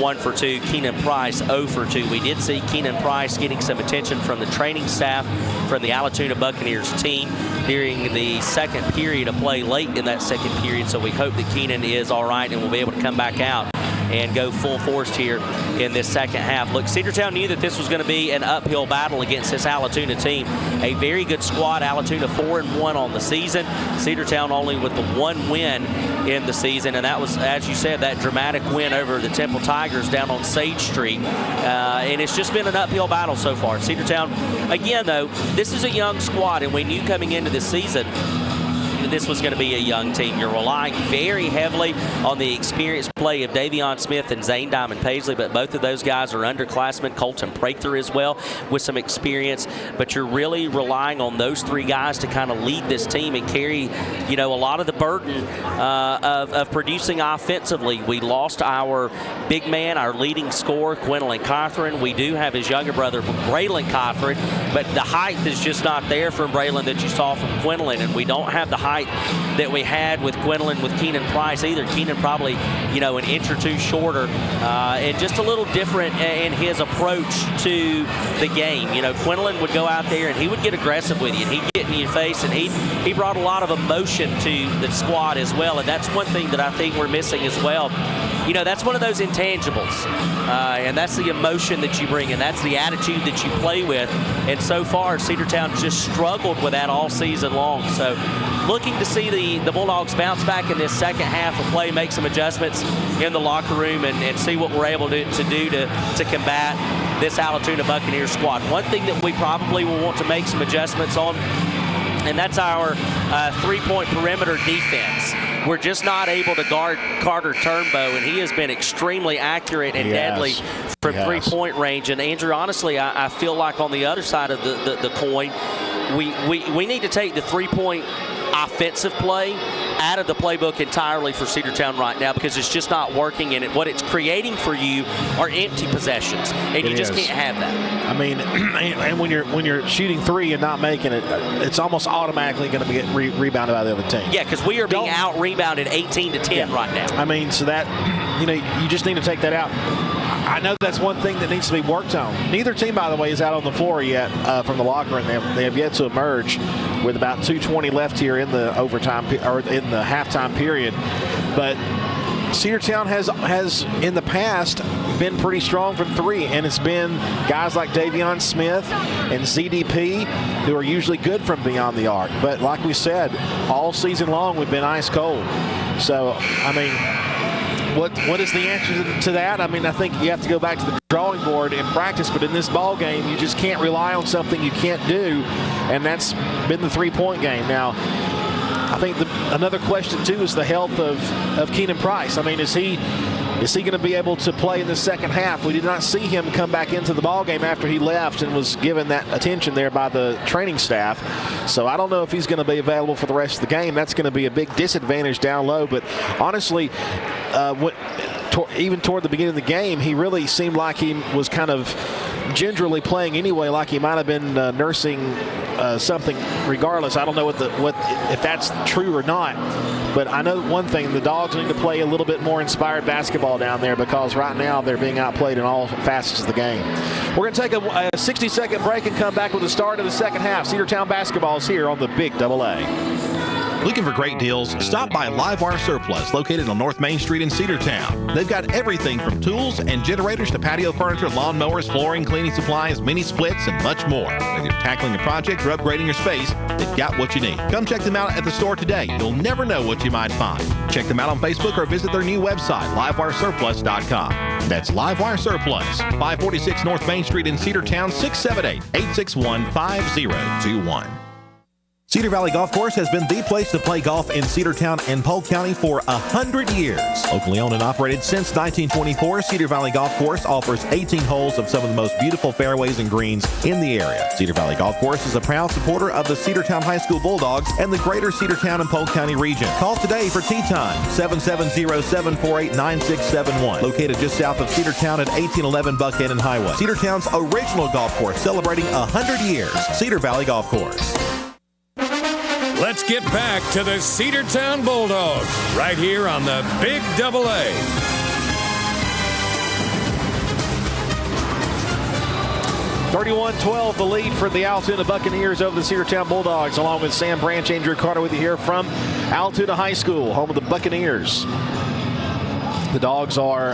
1 for 2. Keenan Price, 0 for 2. We did see Keenan Price getting some attention from the training staff from the Allatoona Buccaneers team during the second period of play, late in that second period. So we hope that Keenan is all right and will be able to come back out and go full force here in this second half. Look, Cedartown knew that this was going to be an uphill battle against this Allatoona team. A very good squad. Allatoona 4-1 on the season. Cedartown only with the 1 win in the season, and that was, as you said, that dramatic win over the Temple Tigers down on Sage Street. And it's just been an uphill battle so far. Cedartown, again, though, this is a young squad, and we knew coming into this season that this was going to be a young team. You're relying very heavily on the experienced play of Davion Smith and Zane Diamond Paisley, but both of those guys are underclassmen. Colton Prather as well with some experience, but you're really relying on those 3 guys to kind of lead this team and carry, you know, a lot of the burden of producing offensively. We lost our big man, our leading scorer, Quinlan Cothran. We do have his younger brother, Braylon Cothran, but the height is just not there from Braylon that you saw from Quinlan, and we don't have the height that we had with Quinlan with Keenan Price either. Keenan probably, you know, an inch or 2 shorter and just a little different in his approach to the game. You know, Quinlan would go out there and he would get aggressive with you, and he'd get in your face, and he brought a lot of emotion to the squad as well, and that's one thing that I think we're missing as well. You know, that's one of those intangibles, and that's the emotion that you bring, and that's the attitude that you play with. And so far, Cedartown just struggled with that all season long. So looking to see the Bulldogs bounce back in this second half of play, make some adjustments in the locker room, and see what we're able to do to combat this Allatoona Buccaneers squad. One thing that we probably will want to make some adjustments on, and that's our 3-point perimeter defense. We're just not able to guard Carter Turnbow, and he has been extremely accurate and deadly from 3-point range. And Andrew, honestly, I feel like on the other side of the coin, we need to take the 3-point offensive play out of the playbook entirely for Cedartown right now, because it's just not working, and what it's creating for you are empty possessions, and you just can't have that. I mean, and when you're shooting 3 and not making it, it's almost automatically going to get rebounded by the other team. Yeah, because we are being out-rebounded 18-10 right now. I mean, so that, you know, you just need to take that out. I know that's one thing that needs to be worked on. Neither team, by the way, is out on the floor yet from the locker room. They have yet to emerge with about 2:20 left here in the overtime or in the halftime period. But Cedartown has in the past been pretty strong from 3, and it's been guys like Davion Smith and ZDP who are usually good from beyond the arc. But like we said, all season long we've been ice cold. So, I mean, what is the answer to that? I mean, I think you have to go back to the drawing board and practice, but in this ball game, you just can't rely on something you can't do, and that's been the 3-point game. Now, I think another question, too, is the health of Keenan Price. I mean, is he going to be able to play in the second half? We did not see him come back into the ball game after he left and was given that attention there by the training staff. So I don't know if he's going to be available for the rest of the game. That's going to be a big disadvantage down low. But honestly, even toward the beginning of the game, he really seemed like he was kind of gingerly playing anyway, like he might have been nursing something. Regardless, I don't know if that's true or not. But I know one thing, the Dogs need to play a little bit more inspired basketball down there, because right now they're being outplayed in all facets of the game. We're going to take a 60-second break and come back with the start of the second half. Cedartown basketball is here on the Big Double A. Looking for great deals? Stop by Livewire Surplus, located on North Main Street in Cedartown. They've got everything from tools and generators to patio furniture, lawn mowers, flooring, cleaning supplies, mini splits, and much more. Whether you're tackling a project or upgrading your space, they've got what you need. Come check them out at the store today. You'll never know what you might find. Check them out on Facebook or visit their new website, livewiresurplus.com. That's Livewire Surplus, 546 North Main Street in Cedartown, 678-861-5021. Cedar Valley Golf Course has been the place to play golf in Cedartown and Polk County for 100 years. Locally owned and operated since 1924, Cedar Valley Golf Course offers 18 holes of some of the most beautiful fairways and greens in the area. Cedar Valley Golf Course is a proud supporter of the Cedartown High School Bulldogs and the greater Cedartown and Polk County region. Call today for tee time, 770-748-9671. Located just south of Cedartown at 1811 Buckhannon Highway. Cedartown's original golf course celebrating 100 years. Cedar Valley Golf Course. Let's get back to the Cedartown Bulldogs right here on the Big Double A. (31-12) the lead for the Allatoona Buccaneers over the Cedartown Bulldogs, along with Sam Branch, Andrew Carter with you here from Allatoona High School, home of the Buccaneers. The Dogs are,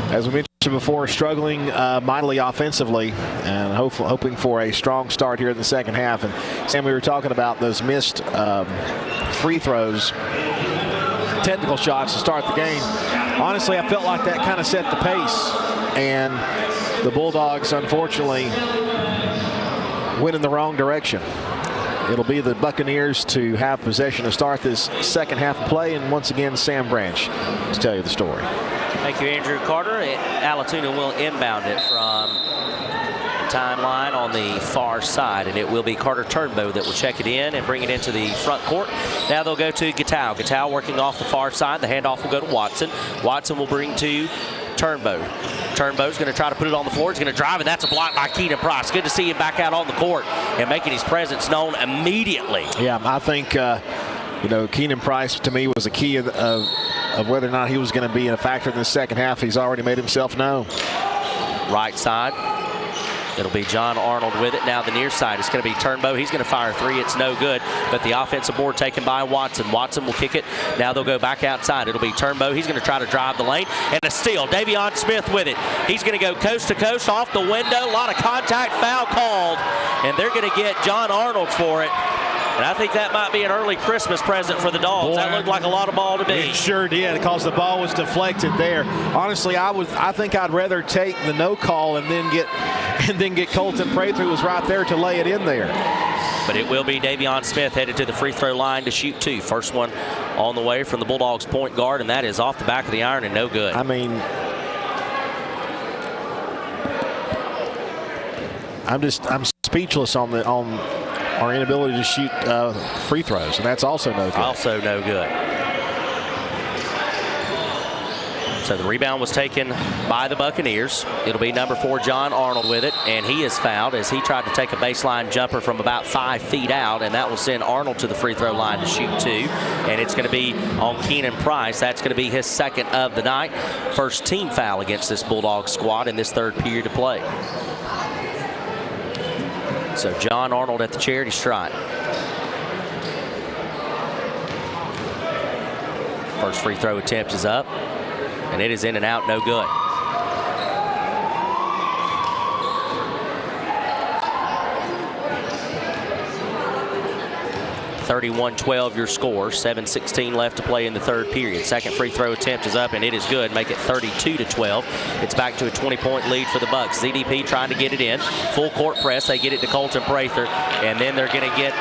as we mentioned before, struggling mightily offensively and hoping for a strong start here in the second half. And Sam, we were talking about those missed free throws, technical shots to start the game. Honestly, I felt like that kind of set the pace, and the Bulldogs unfortunately went in the wrong direction. It'll be the Buccaneers to have possession to start this second half of play, and once again Sam Branch to tell you the story. Thank you, Andrew Carter. Allatoona will inbound it from the timeline on the far side, and it will be Carter Turnbow that will check it in and bring it into the front court. Now they'll go to Gatau. Gatau working off the far side. The handoff will go to Watson. Watson will bring to Turnbow. Turnbow's going to try to put it on the floor. He's going to drive, and that's a block by Keenan Price. Good to see him back out on the court and making his presence known immediately. Yeah, I think Keenan Price to me was a key of whether or not he was going to be a factor in the second half. He's already made himself known. Right side. It'll be John Arnold with it. Now the near side is going to be Turnbow. He's going to fire a three. It's no good. But the offensive board taken by Watson. Watson will kick it. Now they'll go back outside. It'll be Turnbow. He's going to try to drive the lane. And a steal. Davion Smith with it. He's going to go coast to coast off the window. A lot of contact, foul called. And they're going to get John Arnold for it. And I think that might be an early Christmas present for the Dogs. Boy, that looked like a lot of ball to me. It sure did, because the ball was deflected there. Honestly, I think I'd rather take the no call and then get Colton Prather, who was right there to lay it in there. But it will be Davion Smith headed to the free throw line to shoot two. First one on the way from the Bulldogs point guard, and that is off the back of the iron and no good. I mean, I'm speechless on our inability to shoot free throws, and that's also no good. Also no good. So the rebound was taken by the Buccaneers. It'll be number 4, John Arnold with it, and he is fouled as he tried to take a baseline jumper from about 5 feet out, and that will send Arnold to the free throw line to shoot two. And it's going to be on Keenan Price. That's going to be his second of the night. First team foul against this Bulldog squad in this third period of play. So John Arnold at the charity stripe. First free throw attempt is up, and it is in and out, no good. 31-12 your score. 7:16 left to play in the third period. Second free throw attempt is up, and it is good. Make it 32-12. It's back to a 20-point lead for the Bucks. ZDP trying to get it in. Full court press. They get it to Colton Prather, and then they're going to get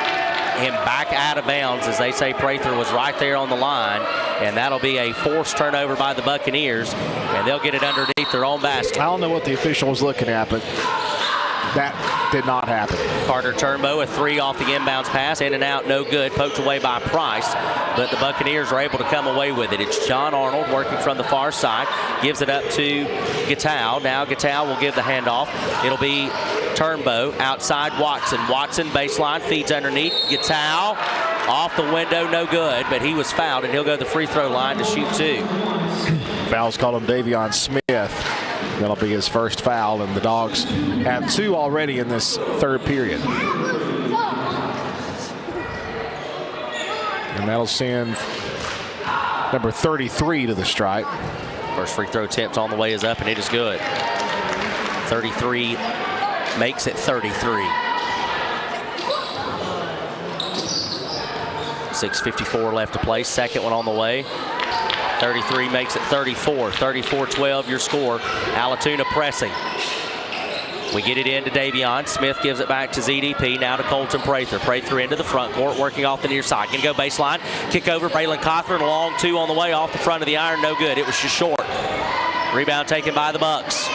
him back out of bounds. As they say, Prather was right there on the line, and that'll be a forced turnover by the Buccaneers, and they'll get it underneath their own basket. I don't know what the official was looking at, but that did not happen. Carter Turnbow, a three off the inbounds pass, in and out, no good, poked away by Price, but the Buccaneers are able to come away with it. It's John Arnold working from the far side, gives it up to Gatau. Now Gatau will give the handoff. It'll be Turnbow, outside Watson. Watson baseline, feeds underneath. Gatau off the window, no good, but he was fouled, and he'll go to the free throw line to shoot two. Fouls called on Davion Smith. That'll be his first foul, and the Dogs have two already in this third period. And that'll send number 33 to the stripe. First free throw attempt on the way is up, and it is good. 33 makes it 33. 6:54 left to play. Second one on the way. 33 makes it 34. 34-12 your score. Allatoona pressing. We get it into Davion. Smith gives it back to ZDP. Now to Colton Prather. Prather into the front court, working off the near side. Gonna go baseline. Kick over. Braylon Cothran. Long two on the way off the front of the iron. No good. It was just short. Rebound taken by the Bucks.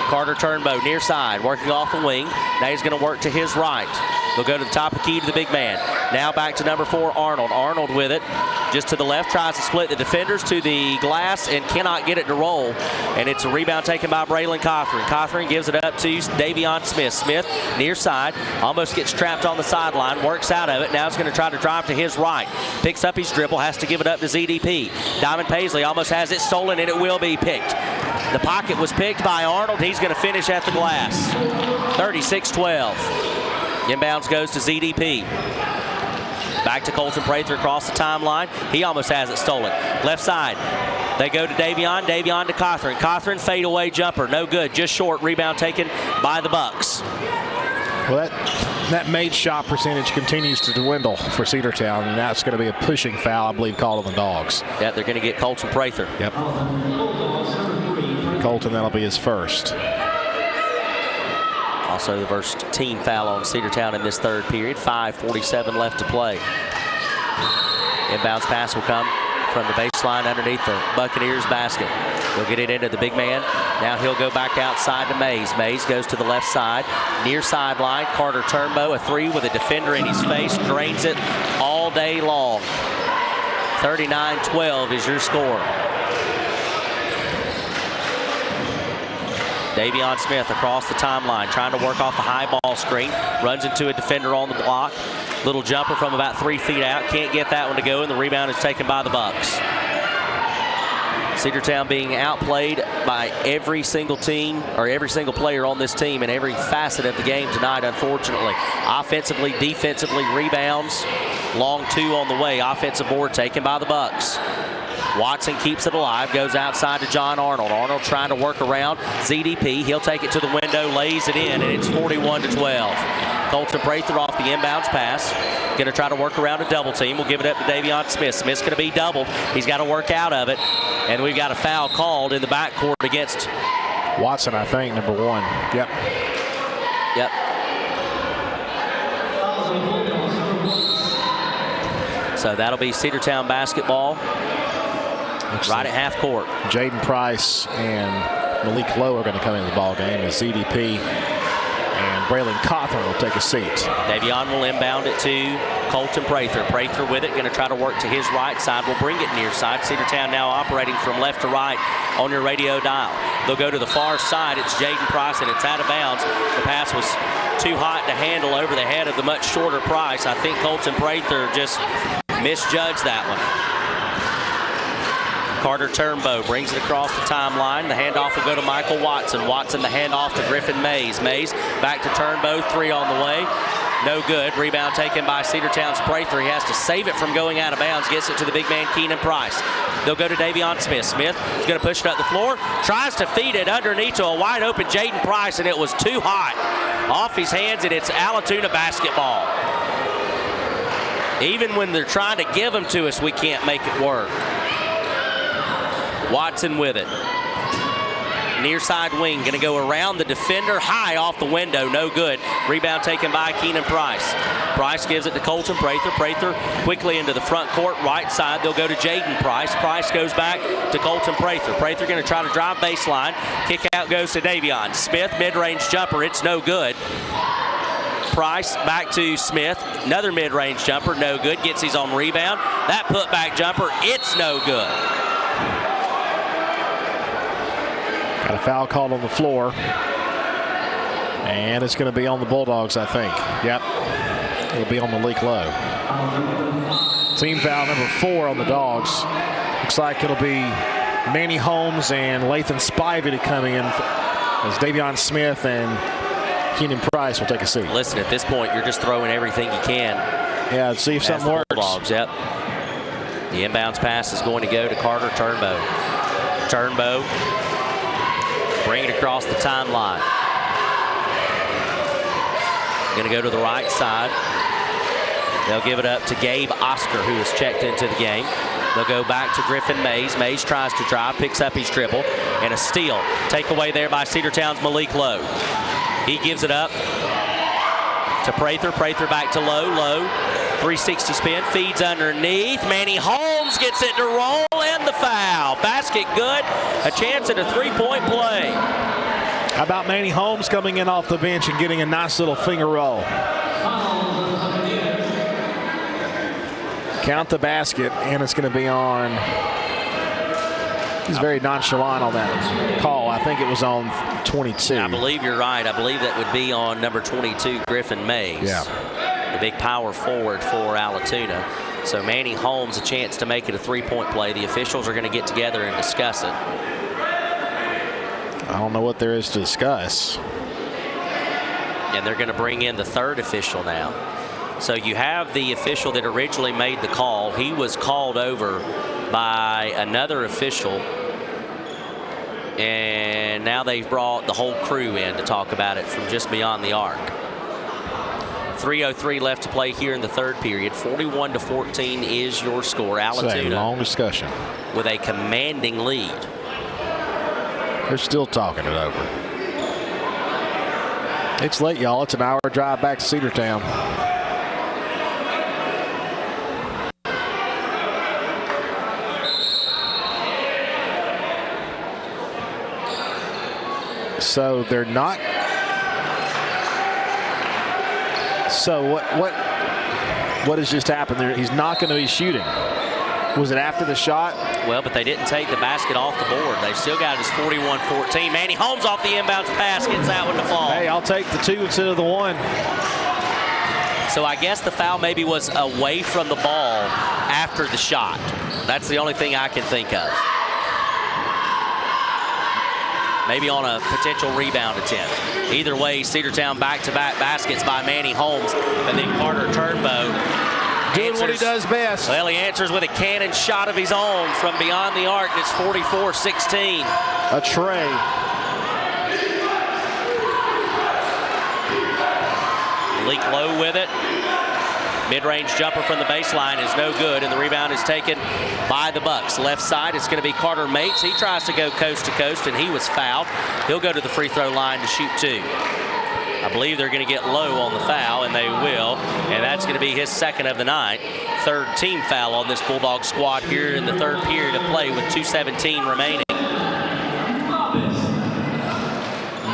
Carter Turnbow near side, working off the wing. Now he's going to work to his right. They'll go to the top of the key to the big man. Now back to number 4, Arnold. Arnold with it. Just to the left, tries to split the defenders to the glass and cannot get it to roll. And it's a rebound taken by Braylon Cothran. Cothran gives it up to Davion Smith. Smith near side, almost gets trapped on the sideline, works out of it. Now he's going to try to drive to his right. Picks up his dribble, has to give it up to ZDP. Diamond Paisley almost has it stolen, and it will be picked. The pocket was picked by Arnold. He's going to finish at the glass. 36-12. Inbounds goes to ZDP. Back to Colton Prather across the timeline. He almost has it stolen. Left side. They go to Davion. Davion to Cothran. Cothran fadeaway jumper. No good. Just short. Rebound taken by the Bucks. Well, that made shot percentage continues to dwindle for Cedartown, and that's going to be a pushing foul, I believe, called on the Dogs. Yeah, they're going to get Colton Prather. Yep. Colton, that'll be his first. Also the first team foul on Cedartown in this third period. 5:47 left to play. Inbounds pass will come from the baseline underneath the Buccaneers basket. He'll get it into the big man. Now he'll go back outside to Mays. Mays goes to the left side. Near sideline, Carter Turnbow, a three with a defender in his face. Drains it all day long. 39-12 is your score. Davion Smith across the timeline, trying to work off the high ball screen. Runs into a defender on the block. Little jumper from about 3 feet out. Can't get that one to go, and the rebound is taken by the Bucks. Cedartown being outplayed by every single team, or every single player on this team in every facet of the game tonight, unfortunately. Offensively, defensively, rebounds. Long two on the way. Offensive board taken by the Bucks. Watson keeps it alive, goes outside to John Arnold. Arnold trying to work around ZDP. He'll take it to the window, lays it in, and it's 41-12. Colton Prather off the inbounds pass. Going to try to work around a double team. We'll give it up to Davion Smith. Smith's going to be doubled. He's got to work out of it. And we've got a foul called in the backcourt against Watson, I think, number 1. Yep. Yep. So that'll be Cedartown basketball. Right at half court. Jaden Price and Malik Lowe are going to come into the ball game as ZDP and Braylon Cothran will take a seat. Davion will inbound it to Colton Prather. Prather with it, going to try to work to his right side. Will bring it near side. Cedartown now operating from left to right on your radio dial. They'll go to the far side. It's Jaden Price, and it's out of bounds. The pass was too hot to handle over the head of the much shorter Price. I think Colton Prather just misjudged that one. Carter Turnbow brings it across the timeline. The handoff will go to Michael Watson. Watson the handoff to Griffin Mays. Mays back to Turnbow. 3 on the way. No good. Rebound taken by Cedartown's Prather. He has to save it from going out of bounds. Gets it to the big man, Keenan Price. They'll go to Davion Smith. Smith is going to push it up the floor. Tries to feed it underneath to a wide open Jaden Price, and it was too hot. Off his hands, and it's Allatoona basketball. Even when they're trying to give them to us, we can't make it work. Watson with it. Near side wing, going to go around the defender, high off the window, no good. Rebound taken by Keenan Price. Price gives it to Colton Prather. Prather quickly into the front court, right side. They'll go to Jaden Price. Price goes back to Colton Prather. Prather going to try to drive baseline. Kick out goes to Davion Smith. Mid-range jumper, it's no good. Price back to Smith. Another mid-range jumper, no good. Gets his own rebound. That putback jumper, it's no good. Got a foul called on the floor. And it's going to be on the Bulldogs, I think. Yep. It'll be on Malik Lowe. Team foul number 4 on the Dogs. Looks like it'll be Manny Holmes and Lathan Spivey to come in as Davion Smith and Keenan Price will take a seat. Listen, at this point, you're just throwing everything you can. Yeah, see if something works. Bulldogs, yep. The inbounds pass is going to go to Carter Turnbow. Turnbow, bring it across the timeline. Going to go to the right side. They'll give it up to Gabe Oscar, who has checked into the game. They'll go back to Griffin Mays. Mays tries to drive, picks up his dribble, and a steal. Takeaway there by Cedartown's Malik Lowe. He gives it up to Prather. Prather back to Lowe. Lowe, 360 spin, feeds underneath. Manny Holmes gets it to roll, and the foul. Basket good. A chance at a three-point play. How about Manny Holmes coming in off the bench and getting a nice little finger roll? Count the basket, and it's going to be on. He's very nonchalant on that call. I think it was on 22. I believe you're right. I believe that would be on number 22, Griffin Mays. Yeah. The big power forward for Allatoona. So Manny Holmes a chance to make it a three-point play. The officials are going to get together and discuss it. I don't know what there is to discuss. And they're going to bring in the third official now. So you have the official that originally made the call. He was called over by another official. And now they've brought the whole crew in to talk about it from just beyond the arc. 3:03 left to play here in the third period. 41-14 is your score. Allatoona. It's a long discussion. With a commanding lead. They're still talking it over. It's late, y'all. It's an hour drive back to Cedartown. So they're not. So what has just happened there? He's not going to be shooting. Was it after the shot? Well, but they didn't take the basket off the board. They've still got it as 41-14. Manny Holmes off the inbounds pass, gets that one to fall. Hey, I'll take the 2 instead of the 1. So I guess the foul maybe was away from the ball after the shot. That's the only thing I can think of. Maybe on a potential rebound attempt. Either way, Cedartown back-to-back baskets by Manny Holmes, and then Carter Turnbow doing what he does best. Well, he answers with a cannon shot of his own from beyond the arc, and it's 44-16. A tray. Malik Lowe with it. Mid-range jumper from the baseline is no good, and the rebound is taken by the Bucks. Left side, it's going to be Carter Mates. He tries to go coast to coast, and he was fouled. He'll go to the free throw line to shoot 2. I believe they're going to get Lowe on the foul, and they will, and that's going to be his second of the night. Third team foul on this Bulldog squad here in the third period of play with 2:17 remaining.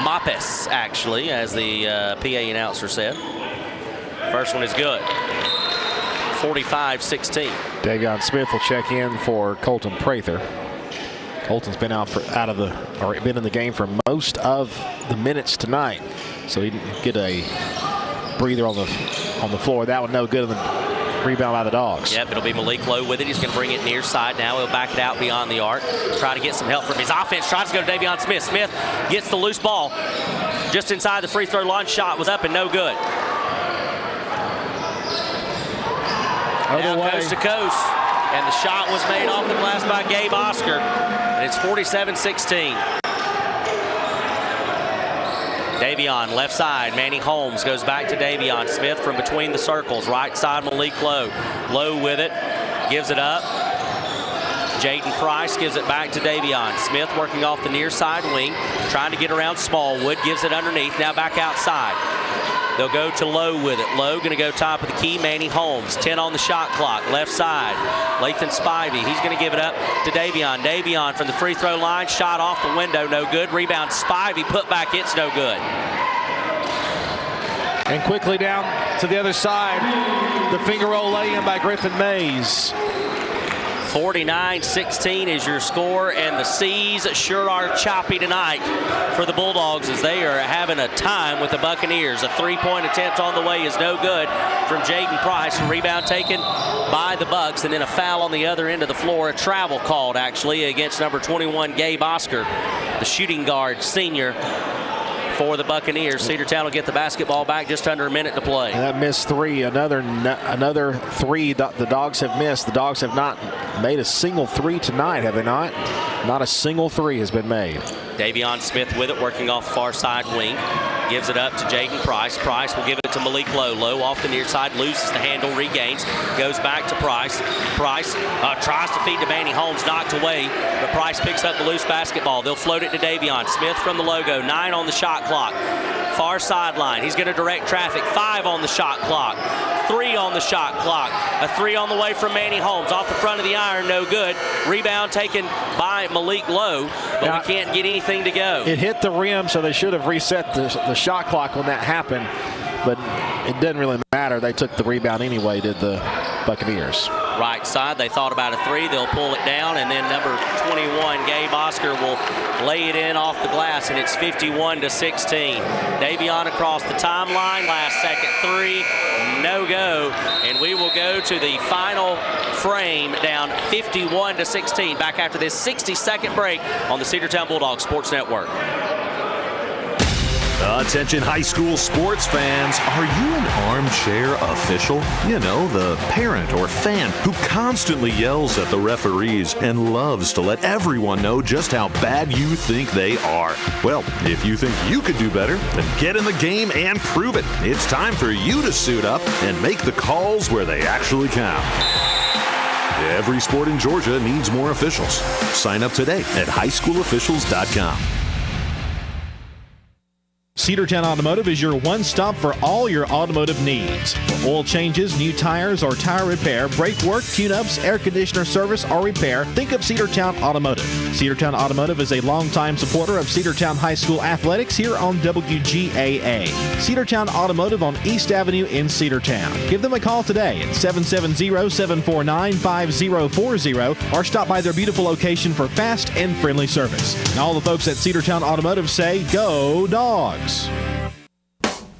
Moppes, actually, as the PA announcer said. First one is good. 45-16. Davion Smith will check in for Colton Prather. Colton's been been in the game for most of the minutes tonight, so he didn't get a breather on the floor. That one no good on the rebound by the Dogs. Yep, it'll be Malik Lowe with it. He's going to bring it near side now. He'll back it out beyond the arc. Try to get some help from his offense. Tries to go to Davion Smith. Smith gets the loose ball just inside the free throw line. Shot was up and no good. Now coast to coast, and the shot was made off the glass by Gabe Oscar, and it's 47-16. Davion, left side, Manny Holmes goes back to Davion Smith from between the circles. Right side, Malik Lowe. Lowe with it, gives it up. Jaden Price gives it back to Davion. Smith working off the near side wing, trying to get around Smallwood, gives it underneath, now back outside. They'll go to Lowe with it. Lowe going to go top of the key. Manny Holmes, 10 on the shot clock. Left side, Lathan Spivey. He's going to give it up to Davion. Davion from the free throw line. Shot off the window, no good. Rebound, Spivey. Put back, it's no good. And quickly down to the other side, the finger roll lay-in by Griffin Mays. 49-16 is your score, and the seas sure are choppy tonight for the Bulldogs as they are having a time with the Buccaneers. A three-point attempt on the way is no good from Jaden Price. A rebound taken by the Bucks, and then a foul on the other end of the floor. A travel called, actually, against number 21, Gabe Oscar, the shooting guard senior for the Buccaneers. Cedartown will get the basketball back, just under a minute to play. And that missed three. Another three the Dogs have missed. The Dogs have not made a single three tonight, have they not? Not a single three has been made. Davion Smith with it, working off the far side wing. Gives it up to Jaden Price. Price will give it to Malik Lowe. Lowe off the near side, loses the handle, regains, goes back to Price. Price tries to feed to Manny Holmes, knocked away, but Price picks up the loose basketball. They'll float it to Davion Smith from the logo. 9 on the shot clock. Far sideline. He's going to direct traffic. 5 on the shot clock. 3 on the shot clock. A 3 on the way from Manny Holmes. Off the front of the iron, no good. Rebound taken by Malik Lowe, but now, we can't get anything to go. It hit the rim, so they should have reset the shot clock when that happened, but it didn't really matter. They took the rebound anyway, did the Buccaneers. Right side, they thought about a 3. They'll pull it down, and then number 21, Gabe Oscar, will lay it in off the glass, and it's 51-16. Davion across the timeline, last second 3, no go, and we will go to the final frame, down 51-16. Back after this 60-second break on the Cedartown Bulldogs Sports Network. Attention high school sports fans, are you an armchair official? You know, the parent or fan who constantly yells at the referees and loves to let everyone know just how bad you think they are. Well, if you think you could do better, then get in the game and prove it. It's time for you to suit up and make the calls where they actually count. Every sport in Georgia needs more officials. Sign up today at highschoolofficials.com. Cedartown Automotive is your one-stop for all your automotive needs. For oil changes, new tires, or tire repair, brake work, tune-ups, air conditioner service, or repair, think of Cedartown Automotive. Cedartown Automotive is a longtime supporter of Cedartown High School athletics here on WGAA. Cedartown Automotive on East Avenue in Cedartown. Give them a call today at 770-749-5040 or stop by their beautiful location for fast and friendly service. And all the folks at Cedartown Automotive say, go Dogs!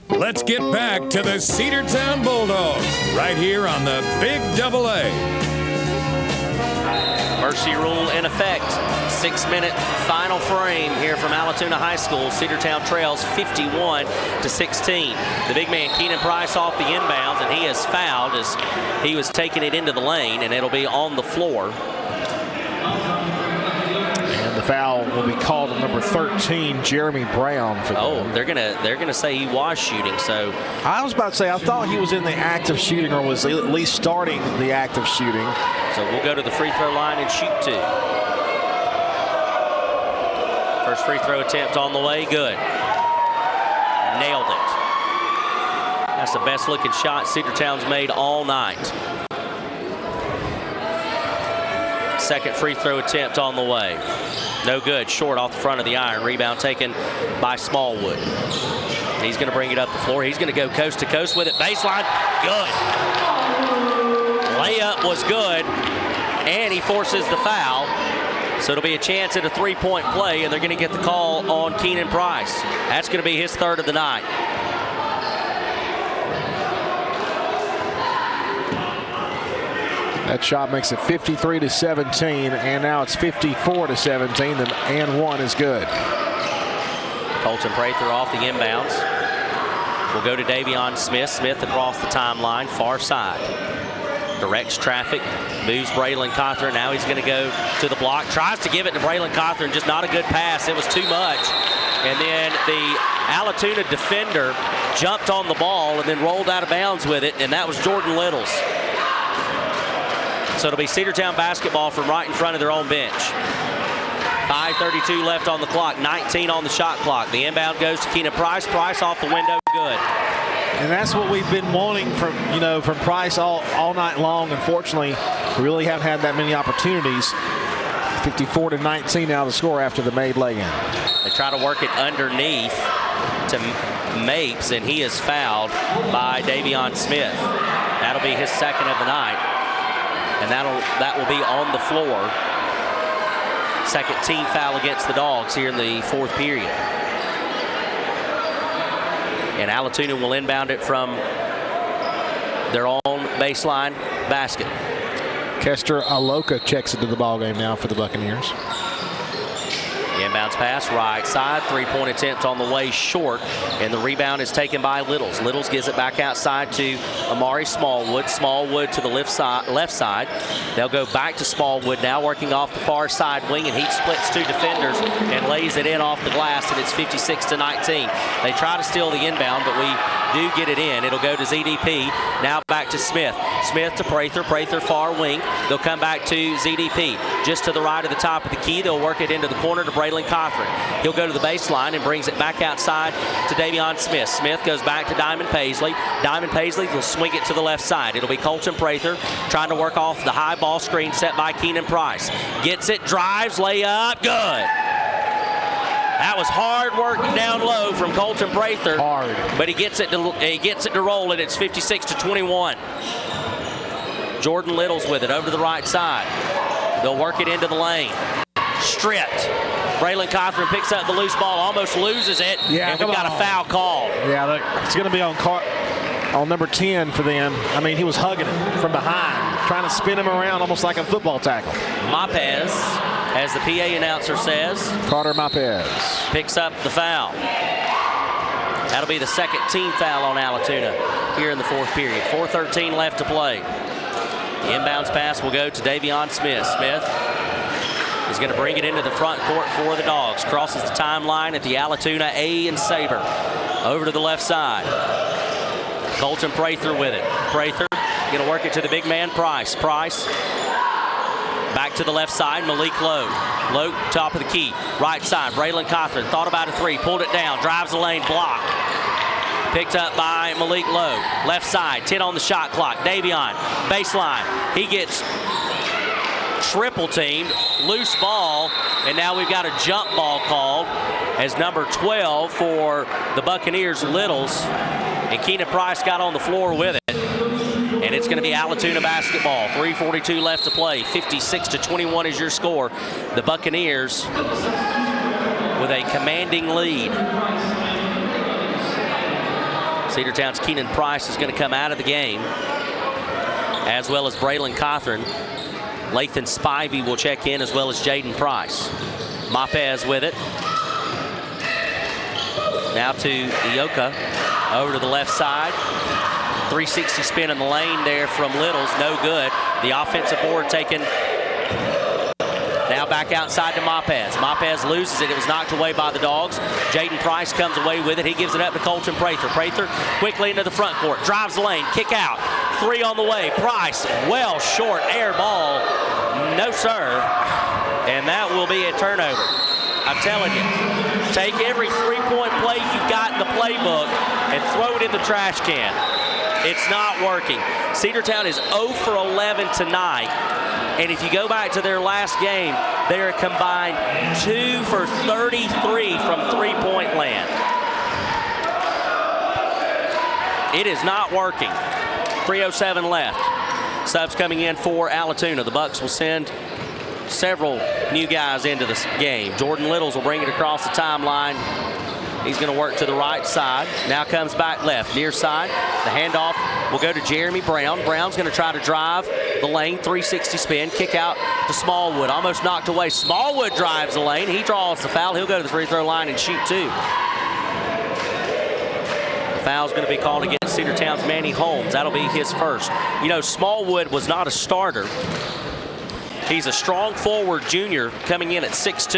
Let's get back to the Cedartown Bulldogs right here on the Big Double A. Mercy rule in effect. 6-minute final frame here from Allatoona High School. Cedartown trails 51-16. The big man Keenan Price off the inbounds, and he is fouled as he was taking it into the lane, and it'll be on the floor. The foul will be called on number 13, Jeremy Brown. For they're gonna say he was shooting. So I was about to say I thought he was in the act of shooting, or was at least starting the act of shooting. So we'll go to the free throw line and shoot 2. First free throw attempt on the way, good. Nailed it. That's the best looking shot Cedartown's made all night. Second free throw attempt on the way. No good, short off the front of the iron. Rebound taken by Smallwood. He's going to bring it up the floor. He's going to go coast to coast with it. Baseline, good. Layup was good, and he forces the foul. So it'll be a chance at a 3-point play, and they're going to get the call on Keenan Price. That's going to be his 3rd of the night. That shot makes it 53-17, and now it's 54-17. The and 1 is good. Colton Prather off the inbounds. Will go to Davion Smith. Smith across the timeline, far side. Directs traffic, moves Braylon Cawthorn. Now he's going to go to the block. Tries to give it to Braylon Cawthorn, just not a good pass. It was too much. And then the Allatoona defender jumped on the ball and then rolled out of bounds with it, and that was Jordan Littles. So it'll be Cedartown basketball from right in front of their own bench. 5:32 left on the clock, 19 on the shot clock. The inbound goes to Keenan Price. Price off the window, good. And that's what we've been wanting from Price all night long. Unfortunately, we really haven't had that many opportunities. 54-19 now the score after the made lay-in. They try to work it underneath to Mapes, and he is fouled by Davion Smith. That'll be his 2nd of the night. And that will be on the floor. 2nd team foul against the Dogs here in the 4th period. And Allatoona will inbound it from their own baseline basket. Kester Aloka checks into the ballgame now for the Buccaneers. Inbounds pass, right side, three-point attempt on the way short, and the rebound is taken by Littles. Littles gives it back outside to Amari Smallwood. Smallwood to the left side. They'll go back to Smallwood now, working off the far side wing, and he splits two defenders and lays it in off the glass, and it's 56-19. They try to steal the inbound, but we do get it in. It'll go to ZDP. Now back to Smith. Smith to Prather. Prather far wing. They'll come back to ZDP. Just to the right of the top of the key. They'll work it into the corner to Braylon Cothran. He'll go to the baseline and brings it back outside to Davion Smith. Smith goes back to Diamond Paisley. Diamond Paisley will swing it to the left side. It'll be Colton Prather trying to work off the high ball screen set by Keenan Price. Gets it, drives, layup, good. That was hard work down low from Colton Prather. Hard. But he gets it to roll, and it's 56-21. Jordan Littles with it over to the right side. They'll work it into the lane. Stripped. Braylon Cothran picks up the loose ball, almost loses it, and we've got a foul call. Yeah, it's going to be on number 10 for them. I mean, he was hugging it from behind, trying to spin him around almost like a football tackle. Mapez, as the PA announcer says. Carter Mapez picks up the foul. That'll be the second team foul on Allatoona here in the fourth period. 4:13 left to play. The inbounds pass will go to Davion Smith. Smith is going to bring it into the front court for the Dogs. Crosses the timeline at the Allatoona A and Sabre. Over to the left side. Colton Prather with it. Prather going to work it to the big man Price. Price back to the left side. Malik Lowe. Lowe top of the key. Right side. Braylon Cothran thought about a three. Pulled it down. Drives the lane. Block. Picked up by Malik Lowe. Left side. 10 on the shot clock. Davion. Baseline. He gets triple teamed. Loose ball. And now we've got a jump ball called as number 12 for the Buccaneers, Littles. And Keenan Price got on the floor with it. And it's going to be Allatoona basketball. 3:42 left to play. 56-21 is your score. The Buccaneers with a commanding lead. Cedartown's Keenan Price is going to come out of the game, as well as Braylon Cothran. Lathan Spivey will check in, as well as Jaden Price. Mapez with it. Now to Ioka. Over to the left side. 360 spin in the lane there from Littles. No good. The offensive board taken. Now back outside to Mapez. Mapez loses it. It was knocked away by the Dogs. Jaden Price comes away with it. He gives it up to Colton Prather. Prather quickly into the front court. Drives the lane. Kick out. Three on the way. Price well short. Air ball. No, sir. And that will be a turnover. I'm telling you. Take every three-point play you've got in the playbook and throw it in the trash can. It's not working. Cedartown is 0 for 11 tonight. And if you go back to their last game, they are combined 2 for 33 from three-point land. It is not working. 3:07 left. Subs coming in for Allatoona. The Bucks will send several new guys into this game. Jordan Littles will bring it across the timeline. He's going to work to the right side. Now comes back left, near side. The handoff will go to Jeremy Brown. Brown's going to try to drive the lane, 360 spin, kick out to Smallwood. Almost knocked away. Smallwood drives the lane. He draws the foul. He'll go to the free throw line and shoot two. The foul's going to be called against Cedartown's Manny Holmes. That'll be his first. You know, Smallwood was not a starter. He's a strong forward junior coming in at 6'2",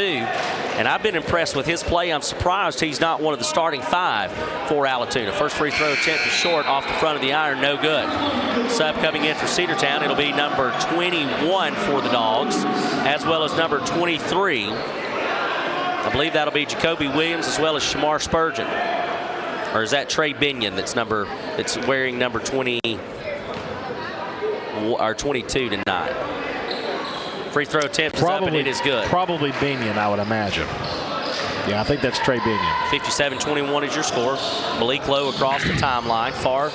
and I've been impressed with his play. I'm surprised he's not one of the starting five for Allatoona. First free throw attempt is short off the front of the iron, no good. Sub coming in for Cedartown, it'll be number 21 for the Dogs, as well as number 23. I believe that'll be Jacoby Williams as well as Shamar Spurgeon. Or is that Trey Binion that's wearing number 20 or 22 tonight? Free throw attempt is up and it is good. Probably Binion, I would imagine. Yeah, I think that's Trey Binion. 57-21 is your score. Malik Lowe across the timeline, far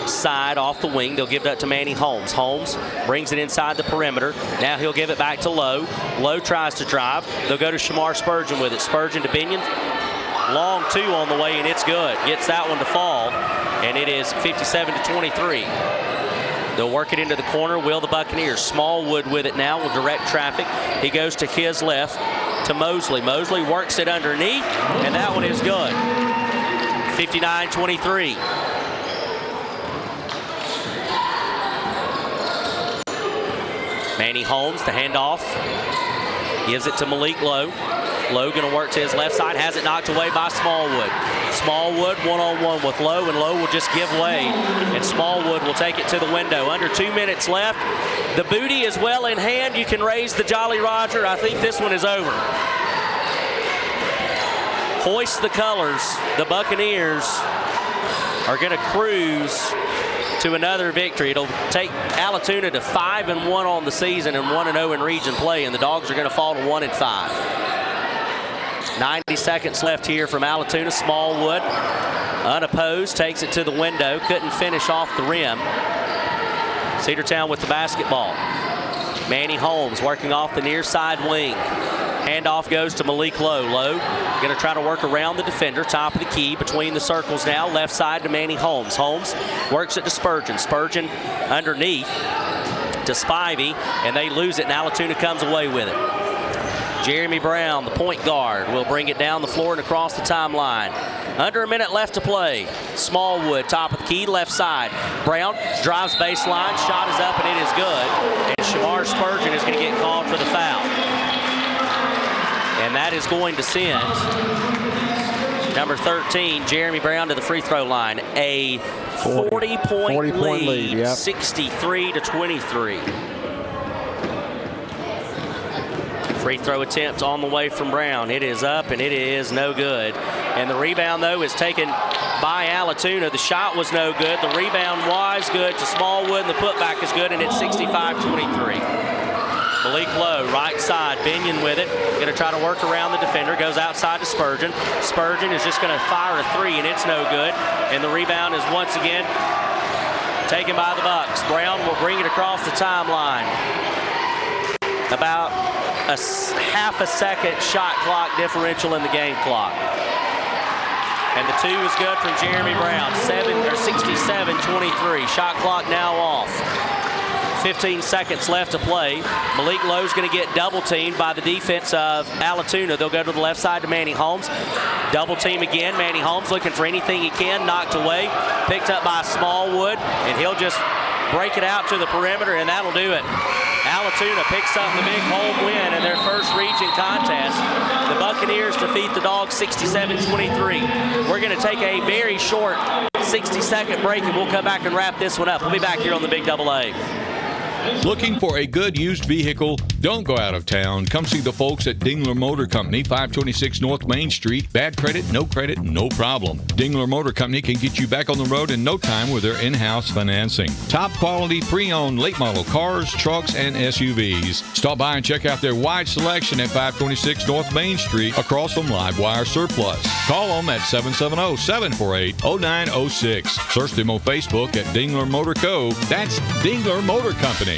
side off the wing. They'll give that to Manny Holmes. Holmes brings it inside the perimeter. Now he'll give it back to Lowe. Lowe tries to drive. They'll go to Shamar Spurgeon with it. Spurgeon to Binion. Long two on the way, and it's good. Gets that one to fall, and it is 57-23. They'll work it into the corner. Will the Buccaneers. Smallwood with it now. Will direct traffic. He goes to his left. to Mosley. Mosley works it underneath, and that one is good. 59-23. Manny Holmes, the handoff, gives it to Malik Lowe. Lowe going to work to his left side, has it knocked away by Smallwood. Smallwood one-on-one with Lowe, and Lowe will just give way, and Smallwood will take it to the window. Under 2 minutes left. The booty is well in hand. You can raise the Jolly Roger. I think this one is over. Hoist the colors. The Buccaneers are going to cruise to another victory. It'll take Allatoona to 5-1 on the season and 1-0 in region play, and the Dogs are going to fall to 1-5. 90 seconds left here from Allatoona. Smallwood, unopposed, takes it to the window. Couldn't finish off the rim. Cedartown with the basketball. Manny Holmes working off the near side wing. Handoff goes to Malik Lowe. Lowe going to try to work around the defender. Top of the key between the circles now. Left side to Manny Holmes. Holmes works it to Spurgeon. Spurgeon underneath to Spivey, and they lose it, and Allatoona comes away with it. Jeremy Brown, the point guard, will bring it down the floor and across the timeline. Under a minute left to play. Smallwood, top of the key, left side. Brown drives baseline, shot is up, and it is good. And Shamar Spurgeon is going to get called for the foul. And that is going to send number 13, Jeremy Brown, to the free throw line. A 40-point lead, yep. 63-23. Free throw attempt on the way from Brown. It is up, and it is no good. And the rebound, though, is taken by Allatoona. The shot was no good. The rebound was good to Smallwood, and the putback is good, and it's 65-23. Malik Lowe, right side, Binion with it. Going to try to work around the defender. Goes outside to Spurgeon. Spurgeon is just going to fire a three, and it's no good. And the rebound is once again taken by the Bucks. Brown will bring it across the timeline. About a half a second shot clock differential in the game clock. And the two is good from Jeremy Brown. 67-23. Shot clock now off. 15 seconds left to play. Malik Lowe's going to get double teamed by the defense of Allatoona. They'll go to the left side to Manny Holmes. Double team again. Manny Holmes looking for anything he can. Knocked away. Picked up by Smallwood. And he'll just break it out to the perimeter, and that'll do it. Allatoona picks up the big home win in their first region contest. The Buccaneers defeat the Dogs 67-23. We're going to take a very short 60-second break, and we'll come back and wrap this one up. We'll be back here on the Big Double A. Looking for a good used vehicle? Don't go out of town. Come see the folks at Dingler Motor Company, 526 North Main Street. Bad credit, no problem. Dingler Motor Company can get you back on the road in no time with their in-house financing. Top quality pre-owned late model cars, trucks, and SUVs. Stop by and check out their wide selection at 526 North Main Street across from Livewire Surplus. Call them at 770-748-0906. Search them on Facebook at Dingler Motor Co. That's Dingler Motor Company.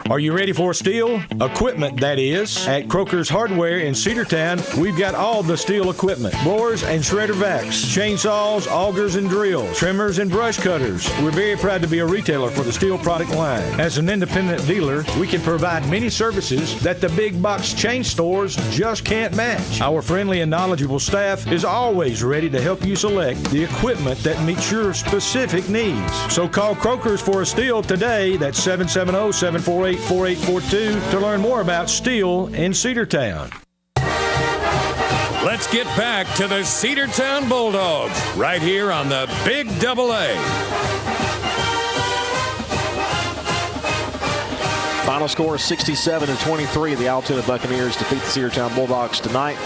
Are you ready for steel? Equipment, that is. At Croker's Hardware in Cedartown, we've got all the steel equipment. Blowers and shredder vacs, chainsaws, augers and drills, trimmers and brush cutters. We're very proud to be a retailer for the steel product line. As an independent dealer, we can provide many services that the big box chain stores just can't match. Our friendly and knowledgeable staff is always ready to help you select the equipment that meets your specific needs. So call Croker's for a steel today. That's 770-748-4842 to learn more about steel in Cedartown. Let's get back to the Cedartown Bulldogs right here on the Big Double A. Final score is 67-23. The Allatoona Buccaneers defeat the Cedartown Bulldogs tonight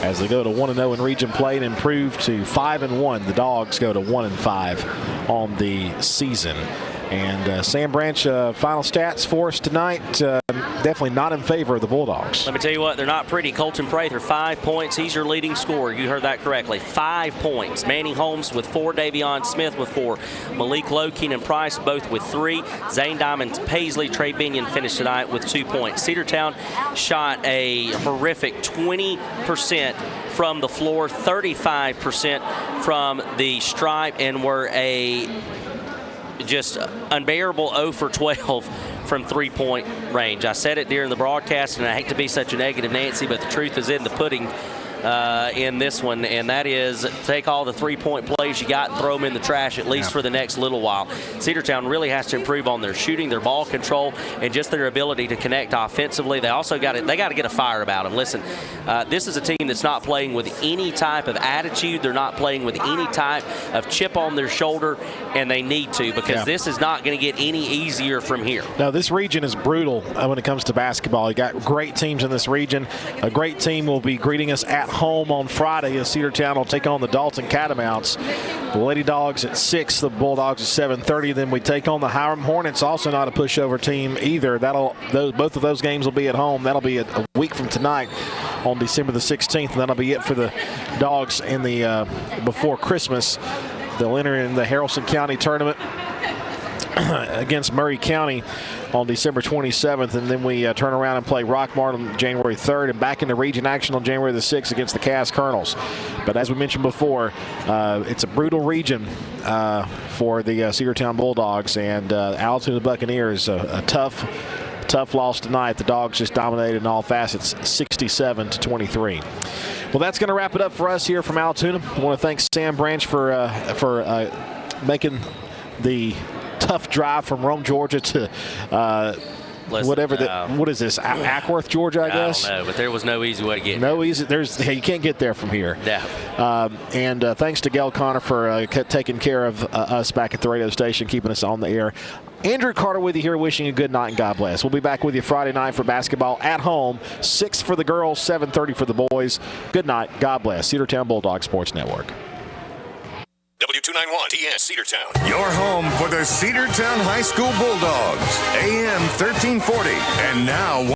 as they go to 1-0 in region play and improve to 5-1. The Dogs go to 1-5 on the season. And Sam Branch, final stats for us tonight, definitely not in favor of the Bulldogs. Let me tell you what, they're not pretty. Colton Prather, 5 points. He's your leading scorer. You heard that correctly. 5 points. Manny Holmes with 4. Davion Smith with 4. Malik Lowe, Keenan Price both with 3. Zane Diamond, Paisley, Trey Binion finished tonight with 2 points. Cedartown shot a horrific 20% from the floor, 35% from the stripe, and were a just unbearable 0 for 12 from three-point range. I said it during the broadcast, and I hate to be such a negative Nancy, but the truth is in the pudding in this one, and that is take all the three-point plays you got and throw them in the trash, at least for the next little while. Cedartown really has to improve on their shooting, their ball control, and just their ability to connect offensively. They also got to get a fire about them. Listen, this is a team that's not playing with any type of attitude. They're not playing with any type of chip on their shoulder, and they need to, because this is not going to get any easier from here. No, this region is brutal when it comes to basketball. You got great teams in this region. A great team will be greeting us at home on Friday as Cedartown will take on the Dalton Catamounts. The Lady Dogs at 6, the Bulldogs at 7:30. Then we take on the Hiram Hornets, also not a pushover team either. Both of those games will be at home. That'll be a week from tonight on December the 16th, and that'll be it for the Dogs in the before Christmas. They'll enter in the Haralson County tournament against Murray County on December 27th, and then we turn around and play Rockmart on January 3rd, and back into region action on January the 6th against the Cass Colonels. But as we mentioned before, it's a brutal region for the Cedartown Bulldogs, and Allatoona Buccaneers, a tough loss tonight. The Dogs just dominated in all facets, 67-23. Well, that's going to wrap it up for us here from Allatoona. I want to thank Sam Branch for making the tough drive from Rome, Georgia to what is this, Ackworth, Georgia, I guess? I don't know, but there was no easy way to get you can't get there from here. Yeah. And thanks to Gail Connor for taking care of us back at the radio station, keeping us on the air. Andrew Carter with you here, wishing you a good night and God bless. We'll be back with you Friday night for basketball at home, 6 for the girls, 7:30 for the boys. Good night, God bless. Cedartown Bulldogs Sports Network. W291 TS Cedartown. Your home for the Cedartown High School Bulldogs. AM 1340. And now